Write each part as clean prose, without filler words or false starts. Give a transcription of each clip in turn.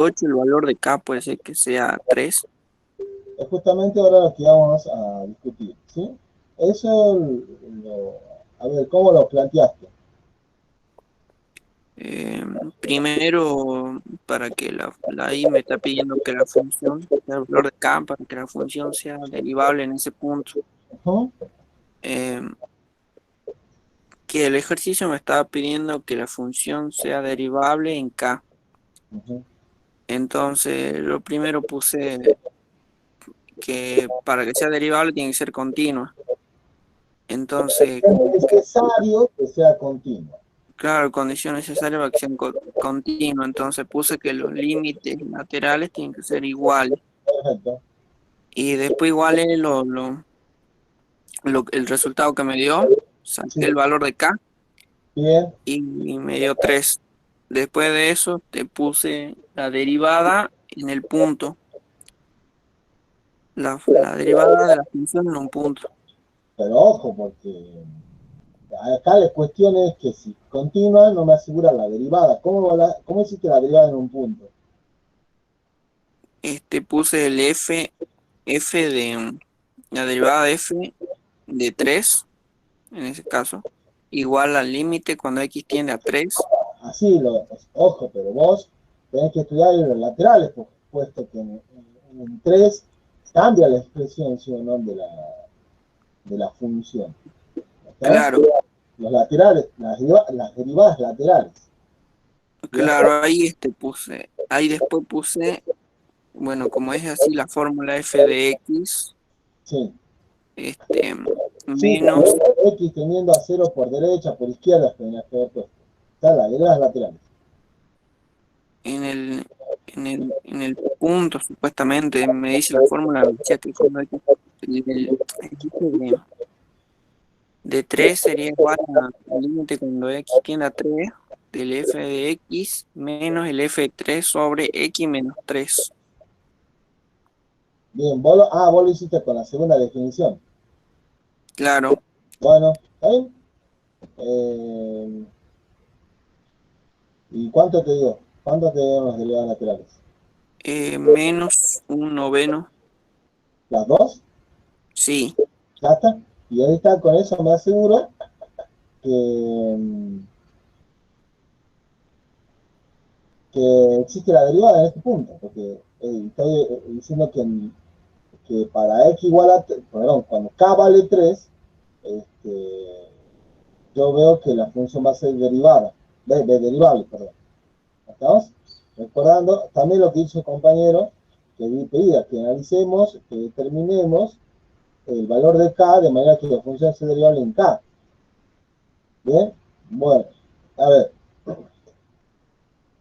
8 el valor de K puede ser que sea 3. Es justamente ahora lo que vamos a discutir, ¿sí? Eso, a ver, ¿cómo lo planteaste? Eh, Primero, para que ahí me está pidiendo que la función, el valor de K, para que la función sea derivable en ese punto. Ujú, Eh, que el ejercicio me estaba pidiendo que la función sea derivable en K. ujú. Entonces, lo primero puse que para que sea derivable tiene que ser continua. Entonces, Es como que, necesario que sea continuo. claro, condición necesaria para que sea continua. Entonces puse que los límites laterales tienen que ser iguales. Perfecto. Y después iguales el resultado que me dio, saqué Sí, el valor de K bien. y me dio 3. Después de eso te puse la derivada en el punto, la derivada de la función en un punto. Pero ojo, porque acá la cuestión es que si continua no me asegura la derivada. ¿Cómo hiciste la derivada en un punto? Puse el f de la derivada de f de 3 en ese caso, igual al límite cuando x tiende a 3. Así, ojo, pero vos tenés que estudiar los laterales, puesto que en 3 cambia la expresión, ¿sí o no?, de la función. ¿Está? Claro, Los laterales, las derivadas laterales. ¿Bien? claro, ahí ahí después puse, bueno, como es así la fórmula f de x, Sí. este, Sí, cuando menos X teniendo a cero por derecha, por izquierda, tendrías que haber puesto. Está la de las laterales. en el punto, supuestamente, me dice la fórmula, me decía que cuando el f de 3 sería igual al límite cuando x tiende a 3 del f de x menos el f de 3 sobre x menos 3. Bien, vos lo hiciste con la segunda definición. Claro, Bueno, ¿está bien? Eh, ¿Y cuánto te dio? ¿Cuánto te dieron las derivadas laterales? menos un noveno, ¿Las dos? sí, ¿Ya está? Y ahí está, con eso me aseguro que, que existe la derivada en este punto, porque estoy diciendo que para x igual a, perdón, cuando k vale 3, este, yo veo que la función va a ser derivada, derivable, perdón. ¿Estamos? Recordando también lo que hizo el compañero, que pedía que analicemos, que determinemos el valor de k de manera que la función sea derivable en k. ¿Bien? Bueno, a ver,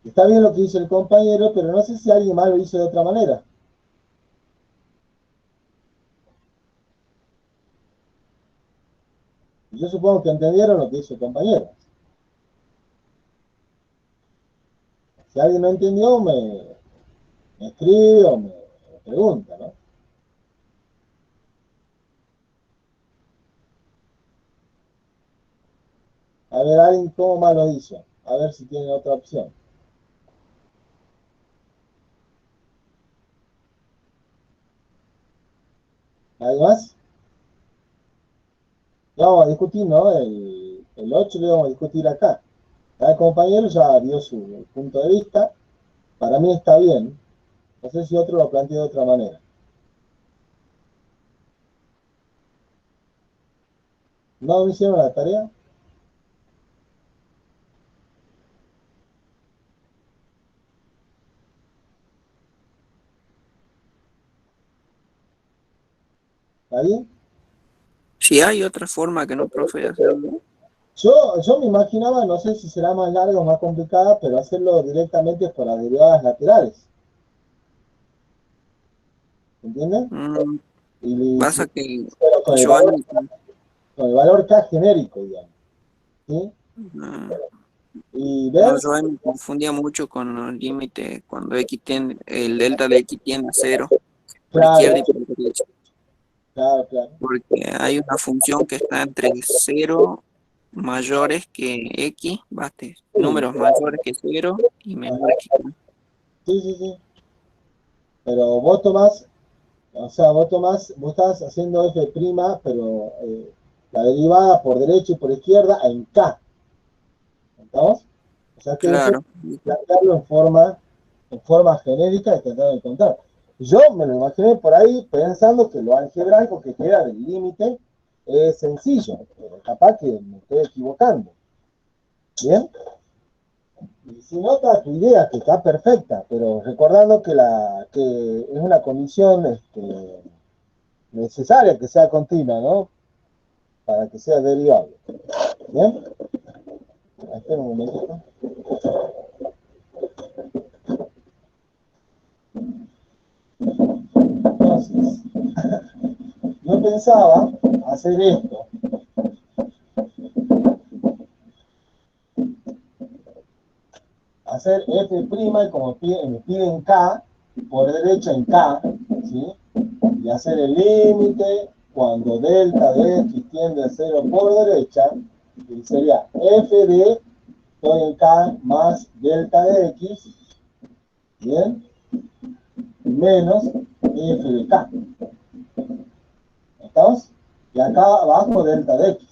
está bien lo que hizo el compañero, pero no sé si alguien más lo hizo de otra manera. Yo supongo que entendieron lo que hizo el compañero. Si alguien no entendió, me escribe o me pregunta, ¿no? A ver, alguien cómo más lo hizo. A ver si tiene otra opción. ¿Nadie más? Ya vamos a discutir, ¿no? El 8 lo vamos a discutir acá. El compañero ya dio su punto de vista. Para mí está bien. No sé si otro lo plantea de otra manera. ¿No me hicieron la tarea? ¿Está bien? si hay otra forma que no, profe, de hacerlo. Yo me imaginaba, no sé si será más larga o más complicada, pero hacerlo directamente por las derivadas laterales. ¿Entienden? Mm, Y Pasa que con el yo valor, ahí, con el valor K genérico, digamos. ¿Sí? mm, Y no, ver, yo ahí me confundía mucho con los límites cuando el delta de x tiende a cero por claro, izquierda y por derecha. claro, claro. Porque hay una función que está entre cero mayores que x, bate, Sí, números mayores que cero y menores que k. Sí, sí, sí. Pero vos tomás, o sea, vos estás haciendo f', pero la derivada por derecha y por izquierda en k. ¿Estamos? O sea, que eso Claro, plantearlo en forma genérica y tratar de encontrar. Yo me lo imaginé por ahí pensando que lo algebraico que queda del límite es sencillo, pero capaz que me estoy equivocando. ¿Bien? Y si no, está tu idea, que está perfecta, pero recordando que es una condición necesaria que sea continua, ¿no? Para que sea derivable. ¿Bien? Espera un momentito. Entonces, yo pensaba hacer esto, hacer f' y como me piden k, por derecha en k, ¿sí? Y hacer el límite cuando delta de x tiende a 0 por derecha, y sería f de, estoy en k, más delta de x, ¿bien? Menos f de k. ¿Estamos? Y acá abajo delta de x.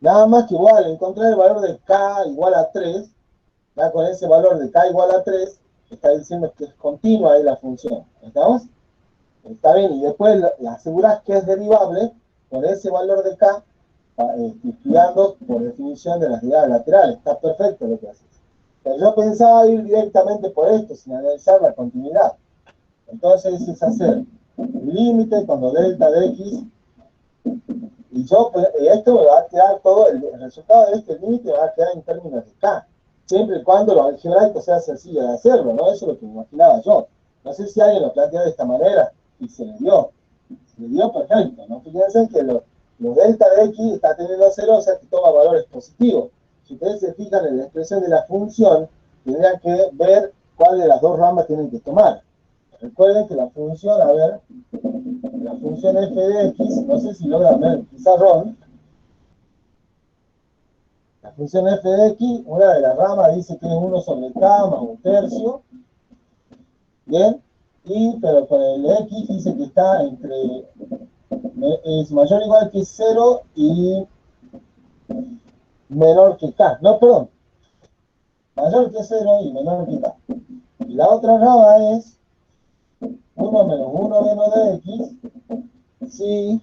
Nada más que igual, encontrar el valor de k igual a 3, ya con ese valor de k igual a 3, está diciendo que es continua ahí la función. ¿Estamos? Está bien, y después la aseguras que es derivable con ese valor de k, estudiando por definición de las derivadas laterales. Está perfecto lo que haces. Pero yo pensaba ir directamente por esto, sin analizar la continuidad. Entonces es hacer límite cuando delta de x, y yo, esto me va a quedar todo, el resultado de este límite va a quedar en términos de k, siempre y cuando lo algebraico sea sencillo de hacerlo, ¿no? Eso es lo que me imaginaba yo. No sé si alguien lo plantea de esta manera y se le dio perfecto, ¿no? Fíjense que los delta de x está teniendo 0, o sea que toma valores positivos. Si ustedes se fijan en la expresión de la función, tendrían que ver cuál de las dos ramas tienen que tomar. Recuerden que la función, a ver, la función f de x, no sé si logran ver, quizás Ron, la función f de x, una de las ramas dice que es 1 sobre k más un tercio, ¿bien? Pero con el x dice que está entre, es mayor o igual que 0 y menor que k. No, perdón, mayor que 0 y menor que k. Y la otra rama es 1 menos 1 menos de x si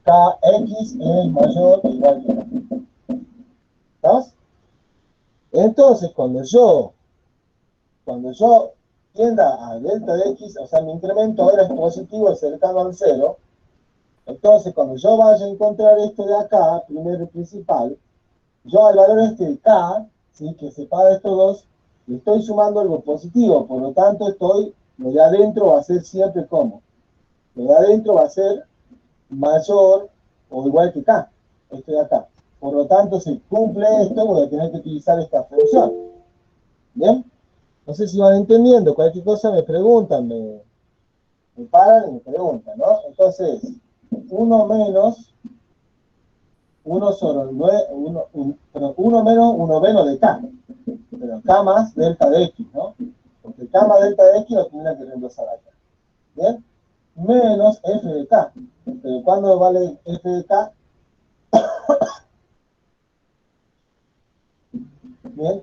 kx es mayor o igual que k. ¿Estás? Entonces, cuando yo tienda a delta de x, o sea, mi incremento ahora es positivo, es cercano al 0, entonces cuando yo vaya a encontrar esto de acá, primero y principal, yo al valor este de k, ¿sí? Que separa estos dos, le estoy sumando algo positivo, por lo tanto lo de adentro va a ser siempre como, lo de adentro va a ser mayor o igual que k, este de acá. Por lo tanto, si cumple esto, voy a tener que utilizar esta función. ¿Bien? No sé si van entendiendo, cualquier cosa me preguntan, me paran y me preguntan, ¿no? Entonces, 1 menos 1 sobre 9, 1 menos 1 menos de k, pero k más delta de x, ¿no? Porque k más delta de x lo tendría que reemplazar acá. ¿Bien? Menos f de k. Pero ¿cuándo vale f de k? Bien,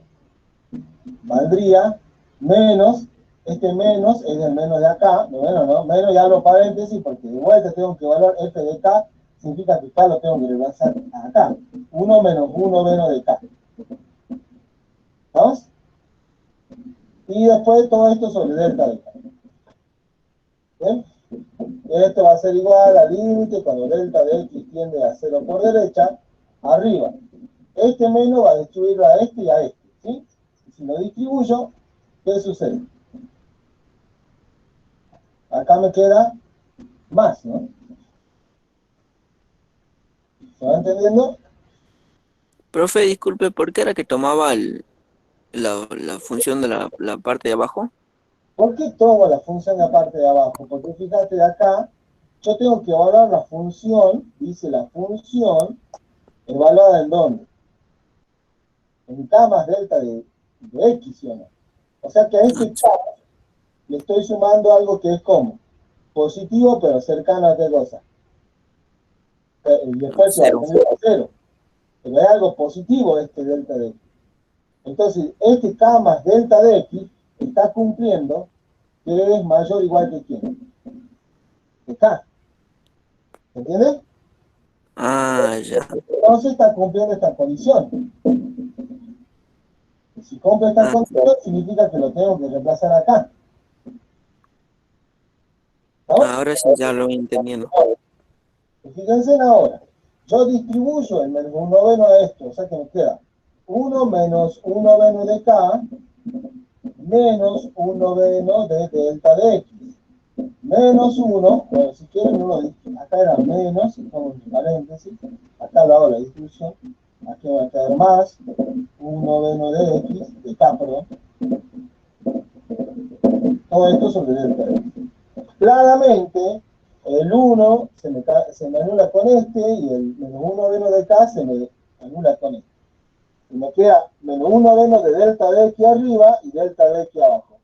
valdría menos, este menos es el menos de acá, menos ya abro paréntesis porque de vuelta tengo que evaluar f de k, significa que k lo tengo que reemplazar acá. 1 menos 1 menos de k. ¿Vamos? Y después todo esto sobre delta de k. ¿Bien? Esto va a ser igual al límite cuando delta de x tiende a 0 por derecha, arriba. Este menos va a distribuirlo a este y a este, ¿sí? Y si lo distribuyo, ¿qué sucede? Acá me queda más, ¿no? ¿Se va entendiendo? profe, disculpe, ¿por qué era que tomaba la función de la parte de abajo? ¿Por qué tomo la función de la parte de abajo? Porque fíjate de acá, yo tengo que evaluar la función, dice la función, evaluada en dónde? En k más delta de x, ¿sí o no? O sea que a este K le estoy sumando algo que es como positivo, pero cercano a qué cosa. Y después va a Cero. tener 0. Pero es algo positivo este delta de x. Entonces, este K más delta de x está cumpliendo que es mayor o igual que quién. Que K. ¿Entiendes? Ah, ya. Entonces está cumpliendo esta condición. Y si cumple esta Ah, condición, significa que lo tengo que reemplazar acá. ¿No? ahora sí ya lo voy entendiendo. Y fíjense ahora. Yo distribuyo el menos un noveno a esto. O sea que me queda 1 menos un noveno de K menos un noveno de delta de x. Menos 1, bueno, si quieren uno, acá era menos, pongo entre paréntesis, acá lo hago la distribución, aquí va a quedar más, un noveno de x, de k, perdón, todo esto sobre delta de x. Claramente, el 1 se me anula con este y el menos 1 noveno de k se me anula con este. Y me queda menos 1 noveno de delta de x arriba y delta de x abajo.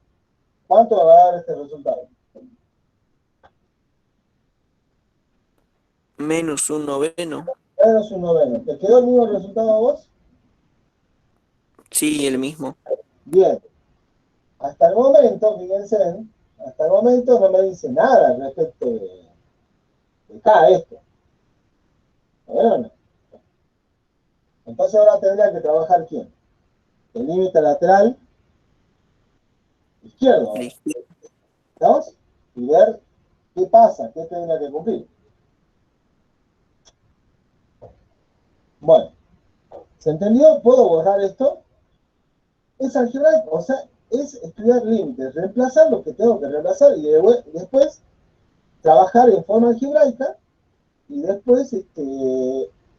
¿Cuánto me va a dar este resultado? Menos un noveno. Menos un noveno. ¿Te quedó el mismo resultado a vos? Sí, el mismo. Bien. Hasta el momento, fíjense, hasta el momento no me dice nada respecto de K esto. Bueno, entonces ahora tendría que trabajar quién? El límite lateral izquierdo ahora. Listo. ¿Estamos? Y ver qué pasa, qué tendría que cumplir. Bueno, ¿se entendió? ¿Puedo borrar esto? Es algebraico, o sea, es estudiar límites, reemplazar lo que tengo que reemplazar y después trabajar en forma algebraica y después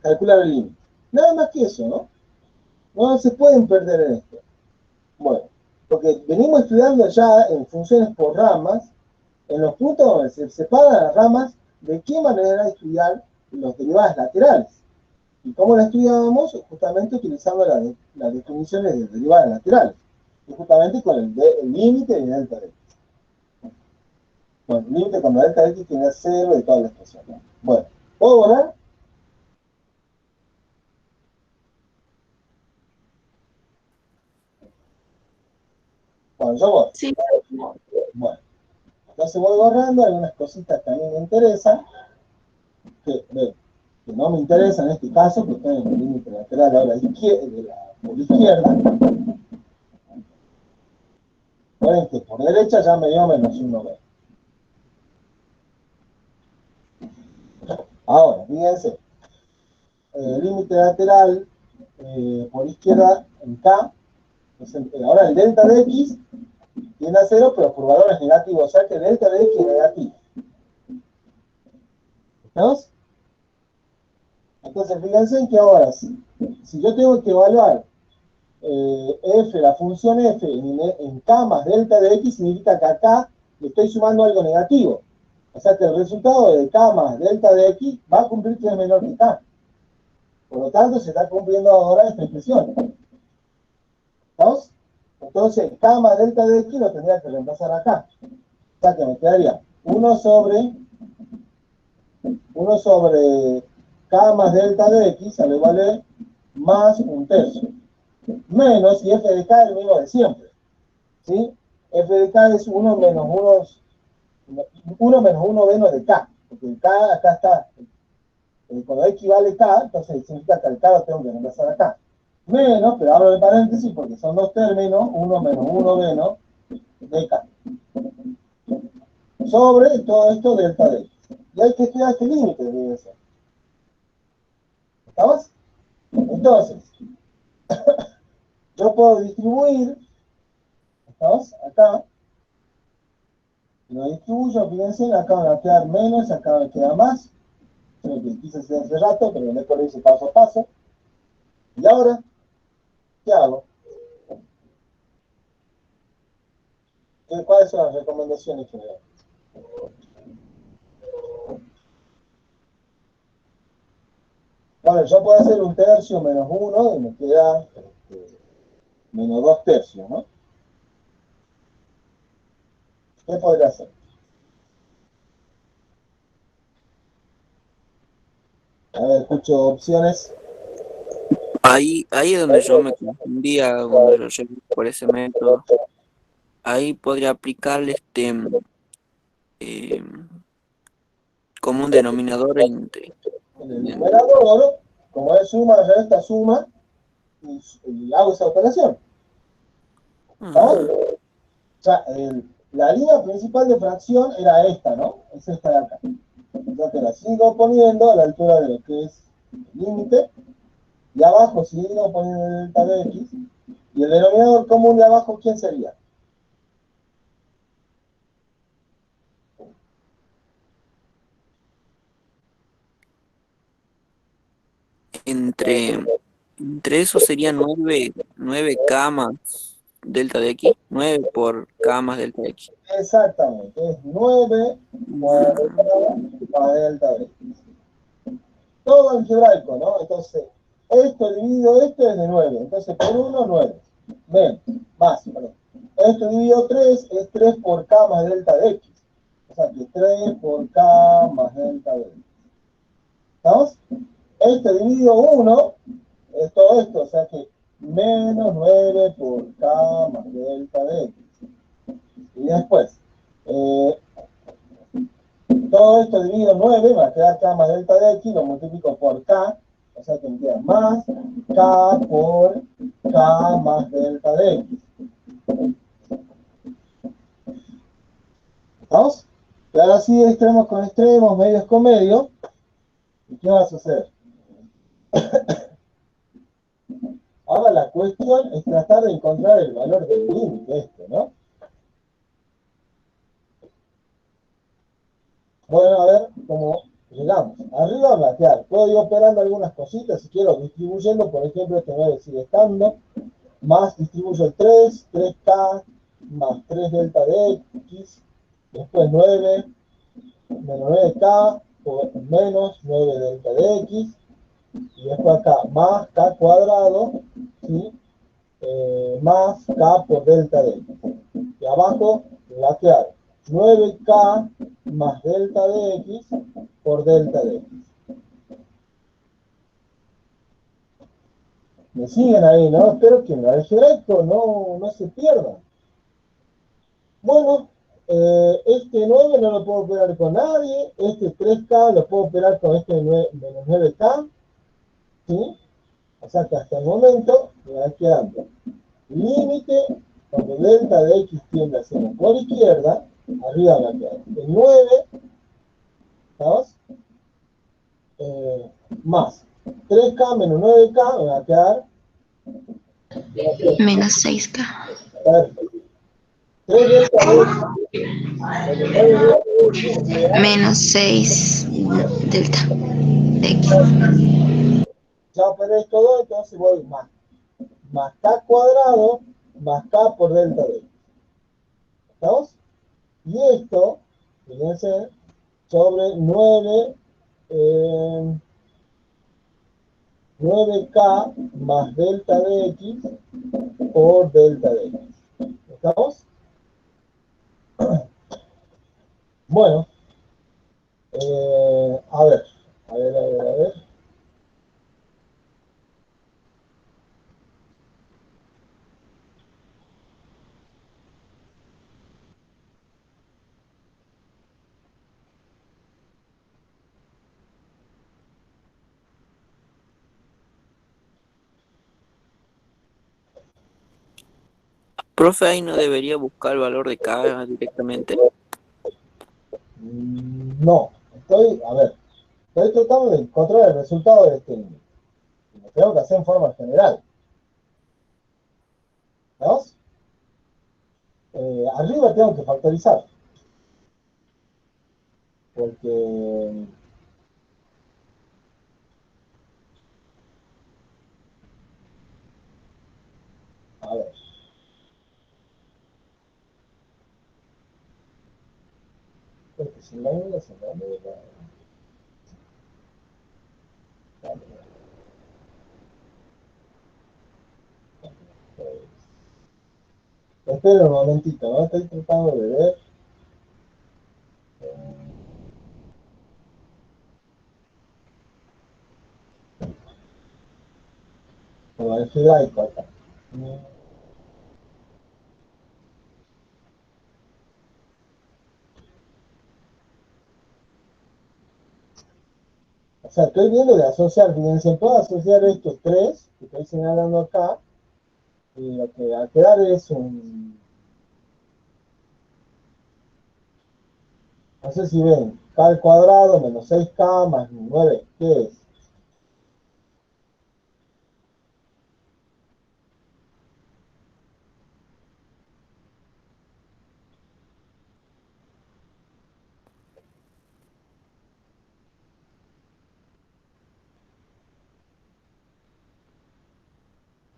calcular el límite. Nada más que eso, ¿no? No se pueden perder en esto. Bueno, porque venimos estudiando ya en funciones por ramas, en los puntos donde se separan las ramas, de qué manera estudiar los derivadas laterales. ¿Y cómo la estudiábamos? Justamente utilizando las definiciones de derivadas laterales. Y justamente con el límite y delta de x. Bueno, el límite cuando delta de x tiene 0 y toda la expresión, ¿no? Bueno, ¿puedo borrar? Bueno, yo borro. Sí, Bueno, entonces voy borrando algunas cositas que a mí me interesan, que no me interesan en este caso, porque estoy en el límite lateral ahora por la izquierda. Ven que por derecha ya me dio menos 1b. Ahora, fíjense, límite lateral por izquierda en K, ahora el delta de x tiende a 0, pero por valores negativos, o sea que el delta de x es negativo. ¿Estamos? Entonces, fíjense que ahora, si yo tengo que evaluar f, la función f en k más delta de x, significa que acá le estoy sumando algo negativo. O sea que el resultado de k más delta de x va a cumplir que es menor que k. Por lo tanto, se está cumpliendo ahora esta expresión. ¿Estamos? Entonces, k más delta de x lo tendría que reemplazar acá. O sea que me quedaría 1 sobre k más delta de x, sale vale más un tercio. Menos, y f de k es el mismo de siempre. ¿Sí? F de k es 1 menos 1 menos 1 menos de k. Porque el k acá está. Cuando x vale k, entonces significa que el k lo tengo que reemplazar acá. Menos, pero abro el paréntesis porque son dos términos, 1 menos 1 menos de k. Sobre todo esto delta de x. Y hay que estudiar este límite de eso. ¿Estamos? Entonces, yo puedo distribuir, ¿estamos? Acá, lo distribuyo, fíjense, acá van a quedar menos, acá van a quedar más. Creo que quise hacer hace rato, pero después lo hice paso a paso. Y ahora, ¿qué hago? ¿Cuáles son las recomendaciones que me dan? Bueno, yo puedo hacer un tercio menos 1 y me queda menos 2 tercios, ¿no? ¿Qué podría ser? A ver, escucho opciones. Ahí es donde yo me confundía cuando yo llegué por ese método. Ahí podría aplicarle eh, como un denominador entre, En el entre- numerador, como es suma, resta, suma, y hago esa operación. ¿Vamos? ah, O sea, la línea principal de fracción era esta, ¿no? Es esta de acá. Yo te la sigo poniendo a la altura de lo que es el límite, y abajo sigo poniendo el delta de x, y el denominador común de abajo, ¿quién sería? entre, entre eso sería 9 k más delta de x, 9 por k más delta de x. Exactamente, es 9 cuadrado Mm, más delta de x. Todo algebraico, ¿no? Entonces, esto dividido esto es de 9. Entonces, por 1, 9. Menos, más, perdón. Esto dividido 3 es 3 por k más delta de x. O sea que 3 por k más delta de x. ¿Estamos? Esto dividido 1 es todo esto. O sea que menos 9 por k más delta de x. Y después, eh, todo esto dividido 9 me va a quedar k más delta de x, lo multiplico por k, o sea que me queda más k por k más delta de x. ¿Estamos? Y ahora sí, extremos con extremos, medios con medios. ¿Y qué va a suceder? Ahora la cuestión es tratar de encontrar el valor del límite este, ¿no? Bueno, a ver cómo llegamos. Arriba a blanquear. Puedo ir operando algunas cositas, si quiero, distribuyendo, por ejemplo, este 9 sigue estando. Más distribuyo el 3, 3k más 3 delta de x, después 9 menos 9k por menos 9 delta de x, y después acá más k cuadrado, ¿sí? Más k por delta de x. Y abajo lateral, 9k más delta de x por delta de x. Me siguen ahí, ¿no? Espero que en el algebraico no se pierdan. Bueno, este 9 no lo puedo operar con nadie, este 3K lo puedo operar con este 9, menos 9K, ¿sí? O sea que hasta el momento me va quedando límite cuando delta de x tiende a ser por izquierda, arriba va a quedar el 9, ¿sabes? Más 3K menos 9K me va a quedar Menos 6K. perfecto. 3 delta de x menos 9 delta de x me queda, Menos 6 delta de X. ya operé todo, entonces voy más k cuadrado más k por delta de x. ¿Estamos? Y esto, fíjense, sobre 9, 9k más delta de x por delta de x. ¿Estamos? Bueno, a ver, a ver, a ver, a ver. profe, ahí no debería buscar el valor de k directamente. No, a ver, estoy tratando de encontrar el resultado de este límite. Lo tengo que hacer en forma general. ¿Estamos? Arriba tengo que factorizar, porque, a ver, porque si no, se me olvida. Espera un momentito, ¿no? Estoy tratando de ver. Como algebraico acá. O sea, estoy viendo de asociar, fíjense, puedo asociar estos tres que estoy señalando acá, y lo que va a quedar es un, no sé si ven, k al cuadrado menos 6k más 9, ¿qué es?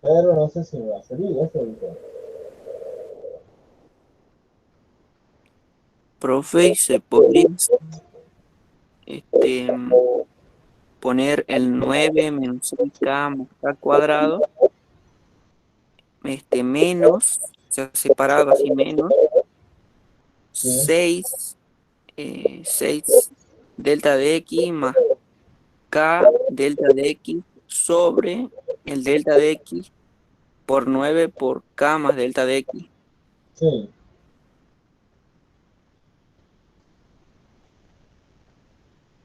Pero no sé si me va a servir, ese es el tema. Profe, y se podría este, poner el 9 menos 6k más k cuadrado, menos, o sea, separado así menos, ¿Sí? 6 delta de x más k delta de x sobre el delta de x por 9 por k más delta de x. Sí.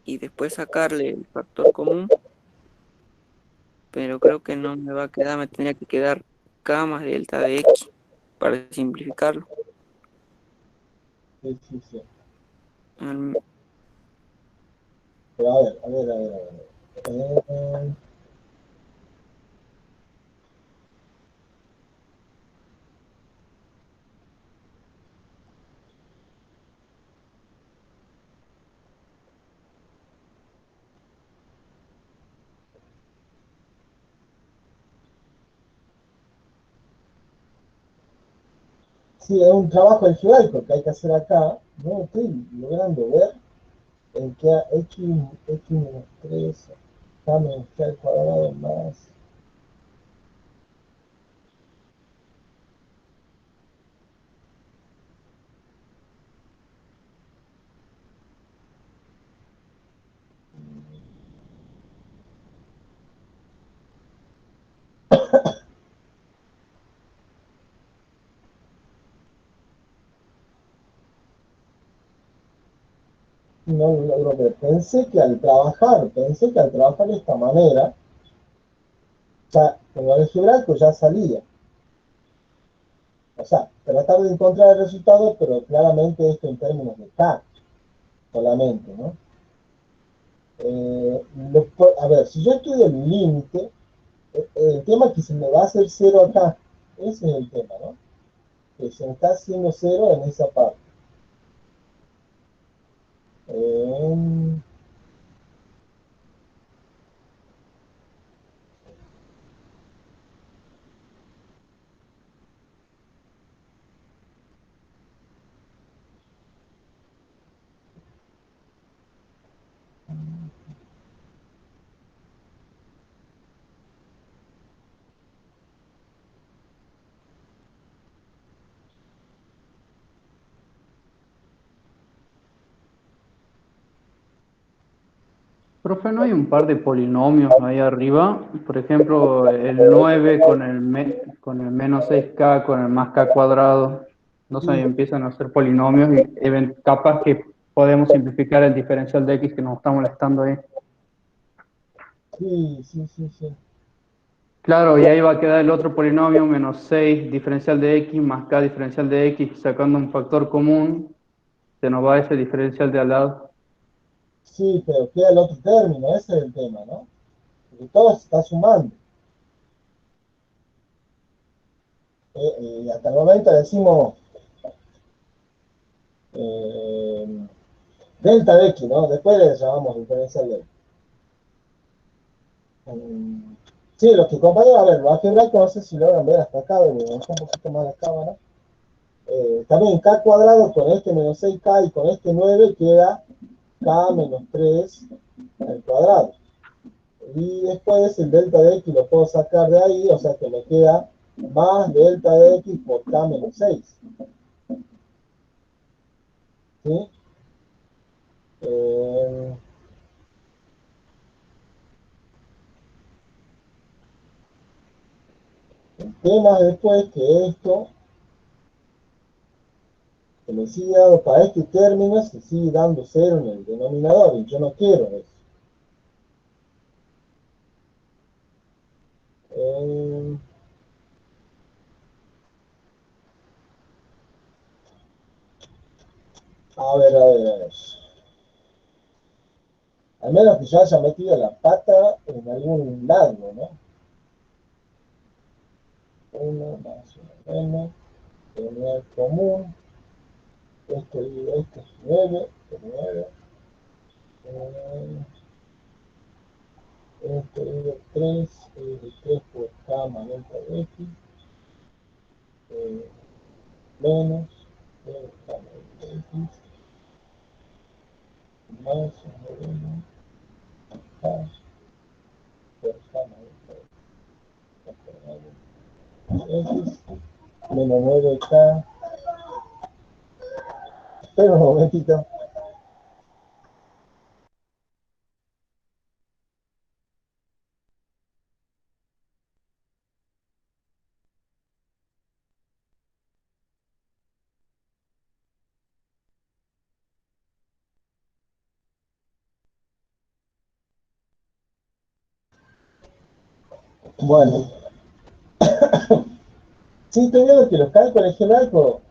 Y después sacarle el factor común, pero creo que no me va a quedar, me tendría que quedar k más delta de x para simplificarlo. Sí, sí, sí. Al- Pero a ver, a ver, a ver, a ver. Eh, sí, es un trabajo algebraico que hay que hacer acá. No estoy logrando ver en que x menos 3 k menos k al cuadrado más. No lo logro ver. Pensé que al trabajar de esta manera, ya con el algebraico ya salía. O sea, tratar de encontrar el resultado, pero claramente esto en términos de k solamente, ¿no? A ver, si yo estudio el límite, el tema es que se me va a hacer cero acá. Ese es el tema, ¿no? Que se me está haciendo cero en esa parte. Eh, Profe, ¿no hay un par de polinomios ahí arriba? Por ejemplo, el 9 con con el menos 6k con el más k cuadrado. No sé, sí, empiezan a ser polinomios y capaz que podemos simplificar el diferencial de x que nos está molestando ahí. sí, sí, sí, sí. Claro, y ahí va a quedar el otro polinomio, menos 6 diferencial de x más k diferencial de x, sacando un factor común, se nos va ese diferencial de al lado. Sí, pero queda el otro término, ese es el tema, ¿no? Porque todo se está sumando. Hasta el momento decimos eh, delta de x, ¿no? Después le llamamos diferencial de x. Sí, los que acompañan, a ver, los algebraicos, no sé si logran ver hasta acá, voy a bajar un poquito más la cámara. También k cuadrado con este menos 6k y con este 9 queda k menos 3 al cuadrado. Y después el delta de x lo puedo sacar de ahí, o sea que me queda más delta de x por k menos 6. ¿Sí? tema después que esto se me sigue dando para este término, se sigue dando cero en el denominador y yo no quiero eso. A ver, a ver, a ver. Al menos que yo haya metido la pata en algún lado, ¿no? 1 más 1 menos, denominador común. Esto es 9, 9. Esto es 3, es 3 por k más delta de x, menos k más delta de x, más 1 k por k más delta de x, menos 9k. Espera un momentito. Bueno, sí, estoy viendo que los cálculos geométricos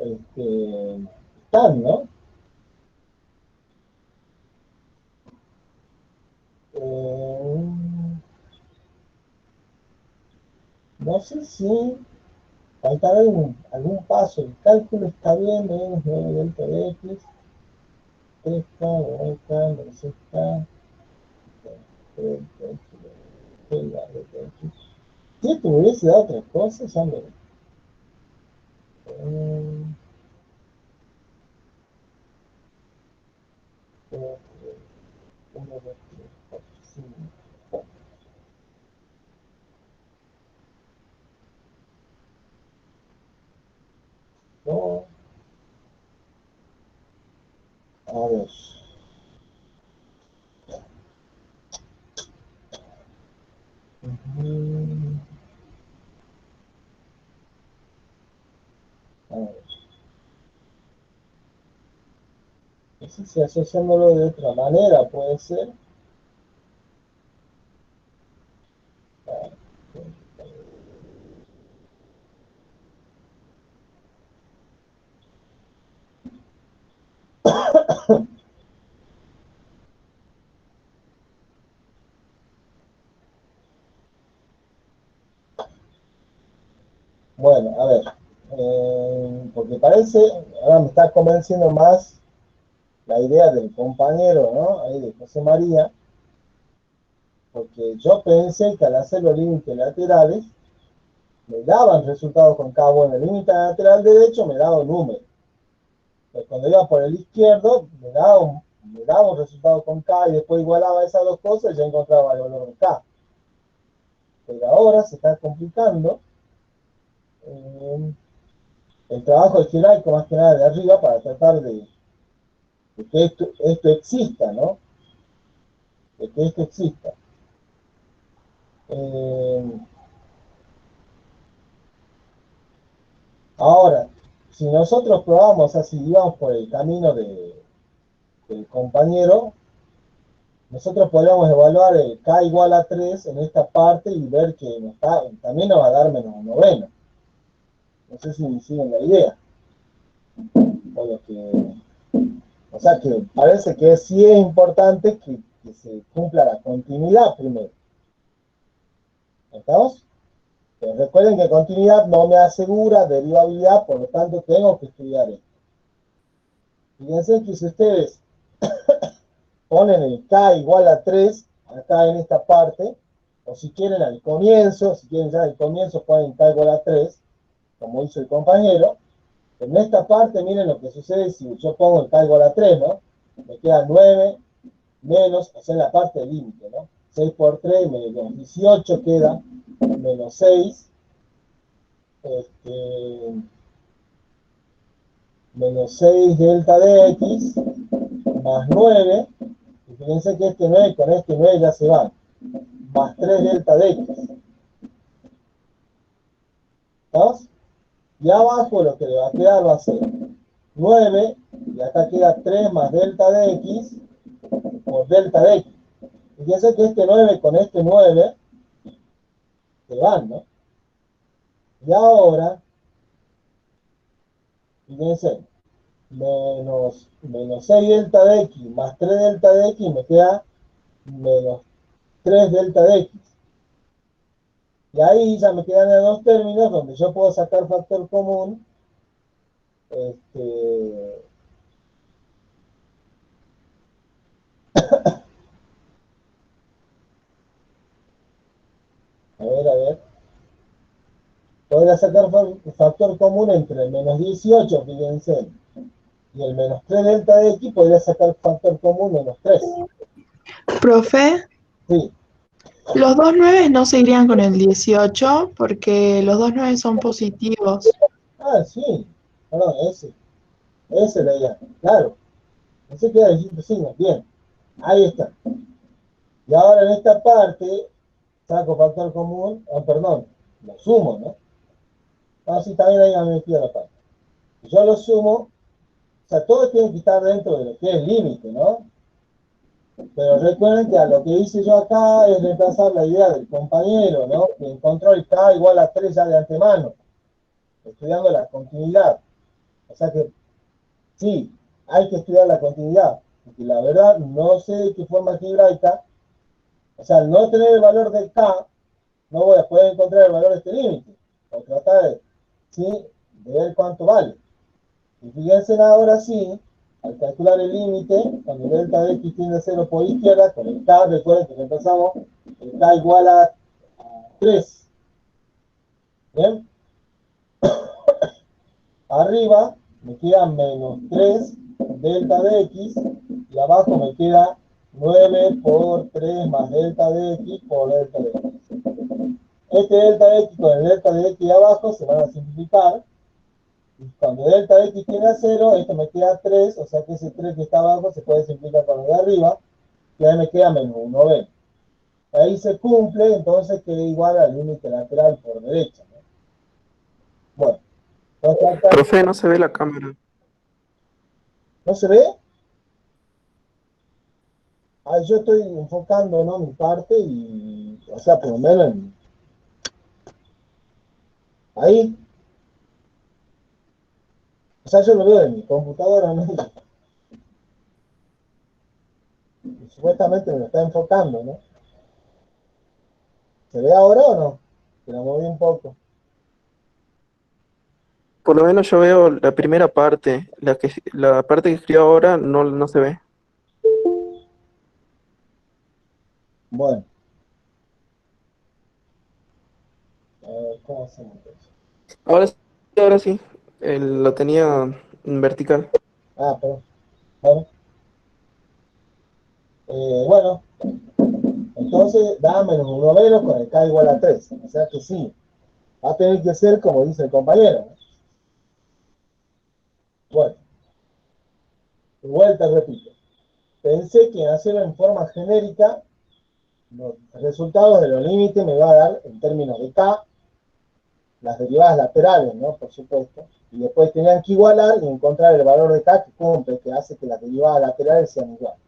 están, ¿no? No sé si faltará algún paso. El cálculo está bien, menos 9 delta de x, 3k, 9k, menos 6k, 3 delta de x. Si esto me hubiese dado otra cosa, ya me... 1, 2, 3, 4, 5. No, a ver. A ver. No sé si asociándolo de otra manera puede ser. Bueno, a ver. Porque parece, ahora me está convenciendo más la idea del compañero, ¿no? Ahí de José María, porque yo pensé que al hacer los límites laterales me daban resultados con K. Bueno, el límite lateral derecho me daba un número. Pero cuando iba por el izquierdo me daba un resultado con K y después igualaba esas dos cosas y ya encontraba el valor de K. Pero ahora se está complicando el trabajo algebraico más que nada de arriba para tratar de que esto exista, ¿no? De que esto exista. Ahora, si nosotros probamos así, íbamos por el camino del compañero, nosotros podríamos evaluar el K igual a 3 en esta parte y ver que también nos va a dar menos un noveno. No sé si me siguen la idea. O sea que parece que sí es importante que se cumpla la continuidad primero. ¿Estamos? Pero recuerden que continuidad no me asegura derivabilidad, por lo tanto tengo que estudiar esto. Fíjense que si ustedes ponen el K igual a 3 acá en esta parte, o si quieren al comienzo, si quieren ya al comienzo ponen K igual a 3, como hizo el compañero. En esta parte, miren lo que sucede si yo pongo el K igual a 3, ¿no? Me queda 9 menos, o sea, en la parte del límite, ¿no? 6 por 3 menos 18 queda menos 6, menos 6 delta de x, más 9, y fíjense que este 9 con este 9 ya se van, más 3 delta de x. ¿Estamos? Y abajo lo que le va a quedar va a ser 9, y acá queda 3 más delta de x por delta de x. Fíjense que este 9 con este 9 se van, ¿no? Y ahora, fíjense, menos 6 delta de x más 3 delta de x me queda menos 3 delta de x. Y ahí ya me quedan los dos términos donde yo puedo sacar factor común. A ver. Podría sacar factor común entre el menos 18, fíjense, y el menos 3 delta de x, podría sacar factor común menos 3. Profe, Sí. los dos 9 no se irían con el 18 porque los dos 9 son positivos. Ah, sí. Perdón, ese la idea. Claro. Ese queda distinto signo. Bien. Ahí está. Y ahora en esta parte saco factor común, perdón, lo sumo, ¿no? Ah, sí, también ahí me metí a la parte. Yo lo sumo, o sea, todo tiene que estar dentro de lo que es el límite, ¿no? Pero recuerden que a lo que hice yo acá es reemplazar la idea del compañero, ¿no? Que encontró el K igual a 3 ya de antemano, estudiando la continuidad. O sea que, sí, hay que estudiar la continuidad, porque la verdad no sé de qué forma algebraica, o sea, al no tener el valor de K, no voy a poder encontrar el valor de este límite, o tratar de, ¿sí?, de ver cuánto vale. Y fíjense ahora sí, al calcular el límite, cuando delta de x tiende a 0 por izquierda, con el k, recuerden que empezamos, el k igual a 3. ¿Bien? Arriba me queda menos 3 delta de x, y abajo me queda 9 por 3 más delta de x por delta de x. Este delta de x con el delta de x de abajo se van a simplificar. Y cuando delta de x tiende a 0, esto me queda 3, o sea que ese 3 que está abajo se puede simplificar con el de arriba, y ahí me queda menos 1b. Ahí se cumple, entonces queda igual al límite lateral por derecha, ¿no? Bueno, entonces acá, Profe, no se ve la cámara. ¿no se ve? Ah, yo estoy enfocando, ¿no?, mi parte y, o sea, por lo menos ahí, o sea, yo lo veo en mi computadora, ¿no? Y supuestamente me lo está enfocando, ¿no? ¿Se ve ahora o no? Que lo moví un poco. Por lo menos yo veo la primera parte. La parte que escribo ahora no se ve. Bueno, a ver, ¿cómo hacemos eso? Ahora sí. Lo tenía en vertical. Ah, perdón. Bueno, bueno, entonces da menos 1 menos con el k igual a 3. O sea que sí, va a tener que ser como dice el compañero, ¿no? Bueno, de vuelta repito. Pensé que hacerlo en forma genérica, los resultados de los límites me va a dar en términos de k, las derivadas laterales, ¿no? Por supuesto. Y después tenían que igualar y encontrar el valor de k que cumple, que hace que las derivadas laterales sean iguales.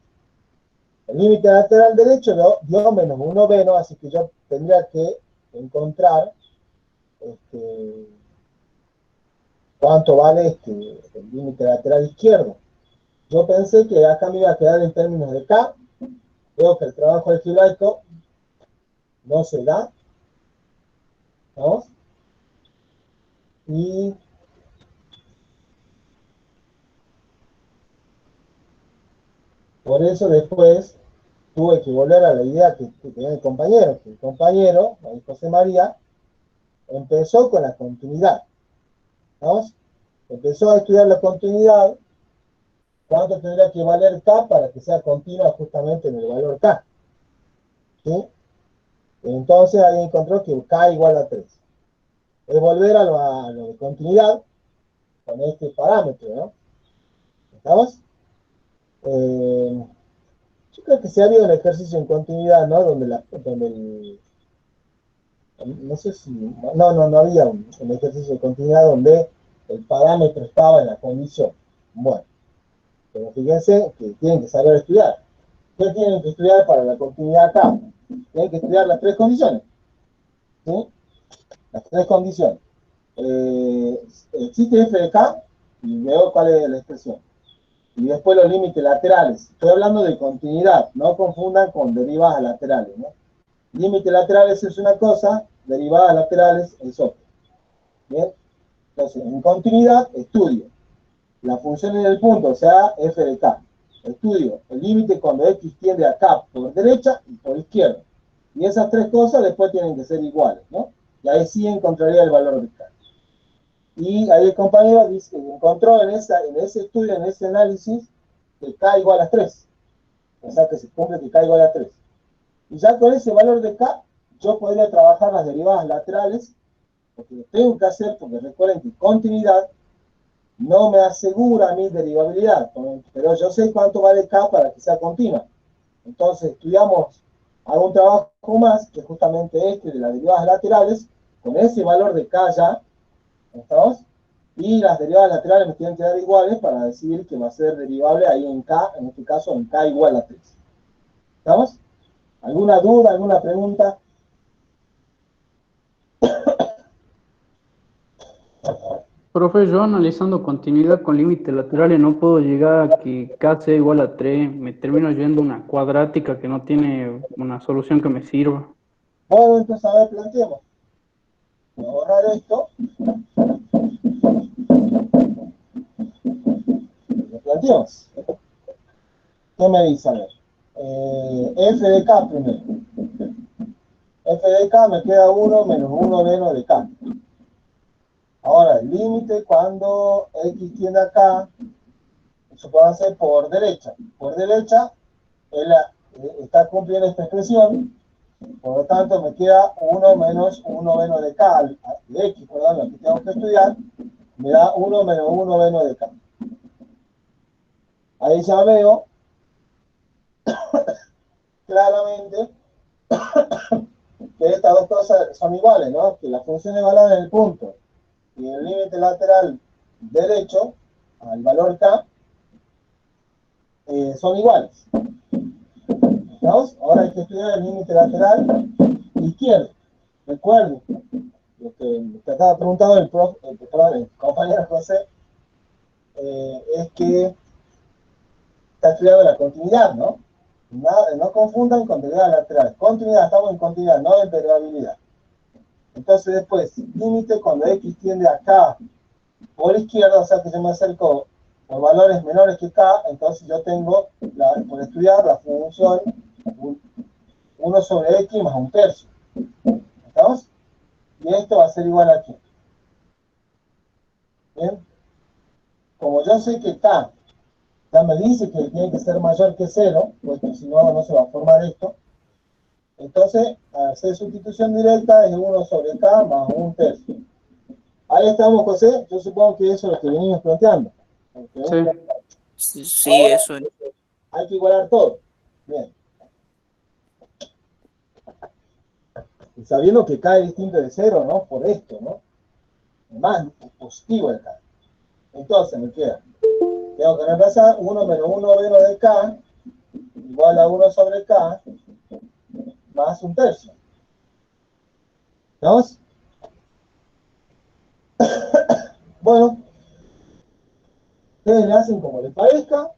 El límite lateral derecho dio menos 1b, ¿no? Así que yo tendría que encontrar cuánto vale el límite lateral izquierdo. Yo pensé que acá me iba a quedar en términos de k. Veo que el trabajo algebraico no se da, ¿no? Y por eso después tuve que volver a la idea que tenía el compañero, que el compañero, José María, empezó con la continuidad, ¿no? Empezó a estudiar la continuidad, cuánto tendría que valer k para que sea continua justamente en el valor k, ¿sí? Entonces ahí encontró que k igual a 3. Es volver a lo de continuidad con este parámetro, ¿no? ¿Estamos? Yo creo que se ha habido un ejercicio en continuidad, ¿no? Donde no sé si, no había un ejercicio de continuidad donde el parámetro estaba en la condición. Bueno, pero fíjense que tienen que saber estudiar. ¿Qué tienen que estudiar para la continuidad acá? Tienen que estudiar las tres condiciones. ¿Sí? Las tres condiciones. Existe f de k y veo cuál es la expresión. Y después los límites laterales. Estoy hablando de continuidad, no confundan con derivadas laterales, ¿no? Límites laterales es una cosa, derivadas laterales es otra. ¿Bien? Entonces, en continuidad, estudio la función en el punto, o sea, f de k. Estudio el límite cuando x tiende a k por derecha y por izquierda. Y esas tres cosas después tienen que ser iguales, ¿no? Y ahí sí encontraría el valor de k. Y ahí el compañero dice que encontró en ese estudio, en ese análisis, que k igual a 3. O sea, que se cumple que k igual a 3. Y ya con ese valor de k, yo podría trabajar las derivadas laterales, porque lo tengo que hacer, porque recuerden que continuidad no me asegura mi derivabilidad, pero yo sé cuánto vale k para que sea continua. Entonces estudiamos algún trabajo más, que es justamente este de las derivadas laterales, con ese valor de k ya, ¿estamos? Y las derivadas laterales me tienen que dar iguales para decir que va a ser derivable ahí en k, en este caso en k igual a 3. ¿Estamos? ¿Alguna duda, alguna pregunta? Profe, yo analizando continuidad con límites laterales no puedo llegar a que k sea igual a 3. Me termino yendo a una cuadrática que no tiene una solución que me sirva. Bueno, entonces a ver, planteemos. Voy a borrar esto. Lo planteamos. ¿Qué me dice? A ver. F de k primero. F de k me queda 1 menos 1 menos de k. Ahora, el límite cuando x tiende a k, eso puede ser por derecha. Por derecha, está cumpliendo esta expresión, por lo tanto me queda 1 menos de k, de x, perdón, lo que tengo que estudiar, me da 1 menos de k. Ahí ya veo claramente que estas dos cosas son iguales, ¿no? Que la función evaluada en el punto y el límite lateral derecho al valor k son iguales. ¿Vamos? Ahora hay que estudiar el límite lateral izquierdo. Recuerden, lo que me estaba preguntando el compañero José, es que está estudiando la continuidad, ¿no? No confundan con derivada lateral. Continuidad, estamos en continuidad, no en derivabilidad. Entonces después, límite cuando x tiende a k por izquierda, o sea que yo me acerco por valores menores que k, entonces yo tengo, por estudiar, la función 1 sobre x más 1/3. ¿Estamos? Y esto va a ser igual a ¿qué? Bien. Como yo sé que k ya me dice que tiene que ser mayor que 0, porque si no, no se va a formar esto. Entonces, al hacer sustitución directa es 1 sobre k más 1/3. Ahí estamos, José. Yo supongo que eso es lo que venimos planteando. Sí. Sí, Ahora, eso es. hay que igualar todo. Bien. Y sabiendo que k es distinto de 0, ¿no? Por esto, ¿no? Más positivo el k. Entonces me queda. Tengo que reemplazar 1 menos 1 menos de k igual a 1 sobre k más 1/3. ¿Vamos? Bueno, ustedes le hacen como les parezca.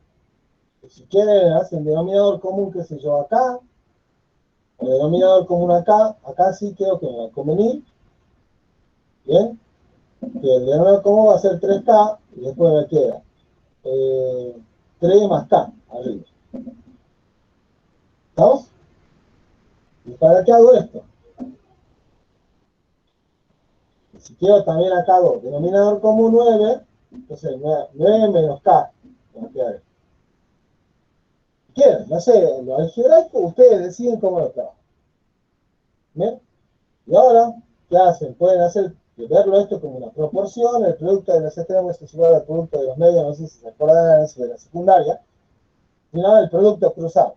Si quieren, hacen denominador común, qué sé yo, acá. O denominador común acá. Acá sí creo que me va a convenir. Bien. Que el denominador común va a ser 3k y después me queda 3 más k arriba. ¿Estamos? ¿Y para qué hago esto? Y si quiero también acá hago denominador común 9, entonces 9 menos k. Me queda. Quieren, no sé, lo algebraico, ustedes deciden cómo lo trabajan. ¿Bien? Y ahora, ¿qué hacen? Pueden verlo esto como una proporción, el producto de los extremos es igual al producto de los medios, no sé si se acuerdan eso de la secundaria, y nada, el producto cruzado.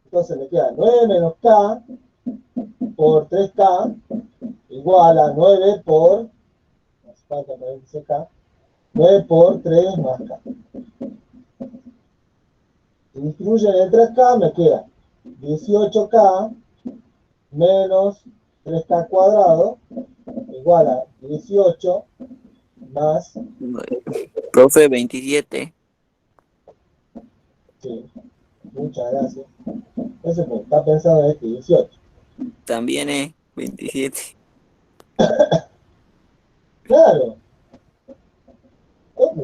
Entonces me queda 9 menos k por 3K igual a 9 por, nos falta paréntesis acá, 9 por 3 más K. Si distribuyen en 3K me queda 18K menos 3K cuadrado igual a 18 más, Profe, 27. sí, muchas gracias. Eso pues, está pensando en este 18. También es 27. Claro. Ok.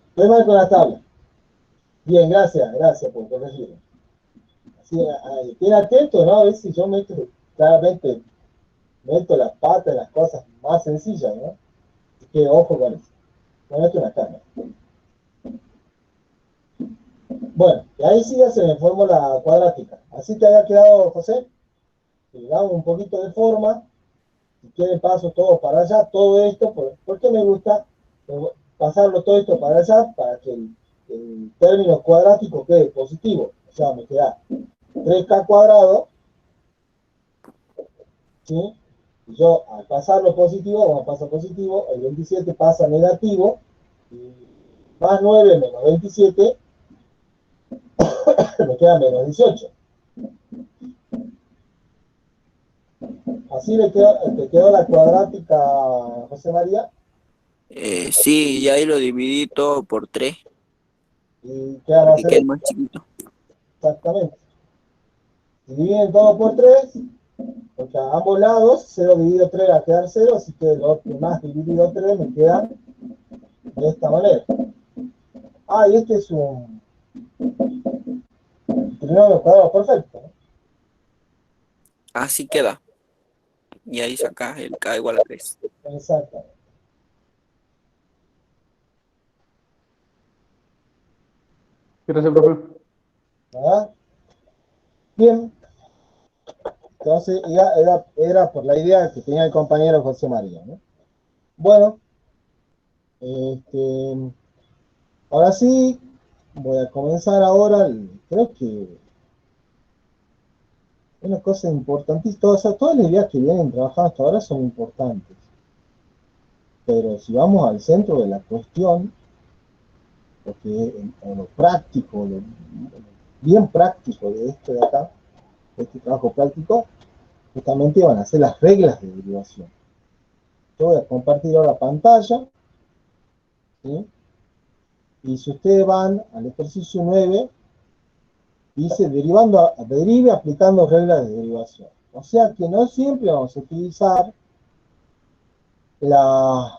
Estoy mal con la tabla. Bien, gracias por corregirme. Así, estén atentos, ¿no? A ver si yo meto, claramente, meto las patas en las cosas más sencillas, ¿no? Así que ojo con eso. No meto una cámara. Bueno, y ahí sí ya se me formó la cuadrática. Así te había quedado, José. Le damos un poquito de forma. Si quieren paso todo para allá, todo esto, ¿por qué me gusta pasarlo todo esto para allá? Para que el término cuadrático quede positivo. O sea, me queda 3K cuadrado, ¿sí? Y yo al pasarlo positivo, vamos a pasar positivo, el 27 pasa negativo, y más 9 menos 27, me queda menos 18. Así te quedó la cuadrática, José María, Sí, ya ahí lo dividí todo por 3, y queda para más que quede esto. más chiquito. Exactamente. Si dividen todo por 3, porque a ambos lados 0 dividido 3 va a quedar 0, así que lo más dividido 3 me queda de esta manera. Ah, y este es un trinomio cuadrado perfecto, ¿no? Así queda. Y ahí sacas el K igual a 3. Exactamente. Gracias, profe. ¿Verdad? Bien, entonces era por la idea que tenía el compañero José María, ¿no? Bueno, ahora sí, voy a comenzar ahora, creo que una cosa importantísima, o sea, todas las ideas que vienen trabajando hasta ahora son importantes, pero si vamos al centro de la cuestión, porque en lo práctico, lo bien práctico de esto de acá, de este trabajo práctico, justamente van a ser las reglas de derivación. Yo voy a compartir ahora pantalla, ¿sí? Y si ustedes van al ejercicio 9, dice derive aplicando reglas de derivación. O sea que no siempre vamos a utilizar la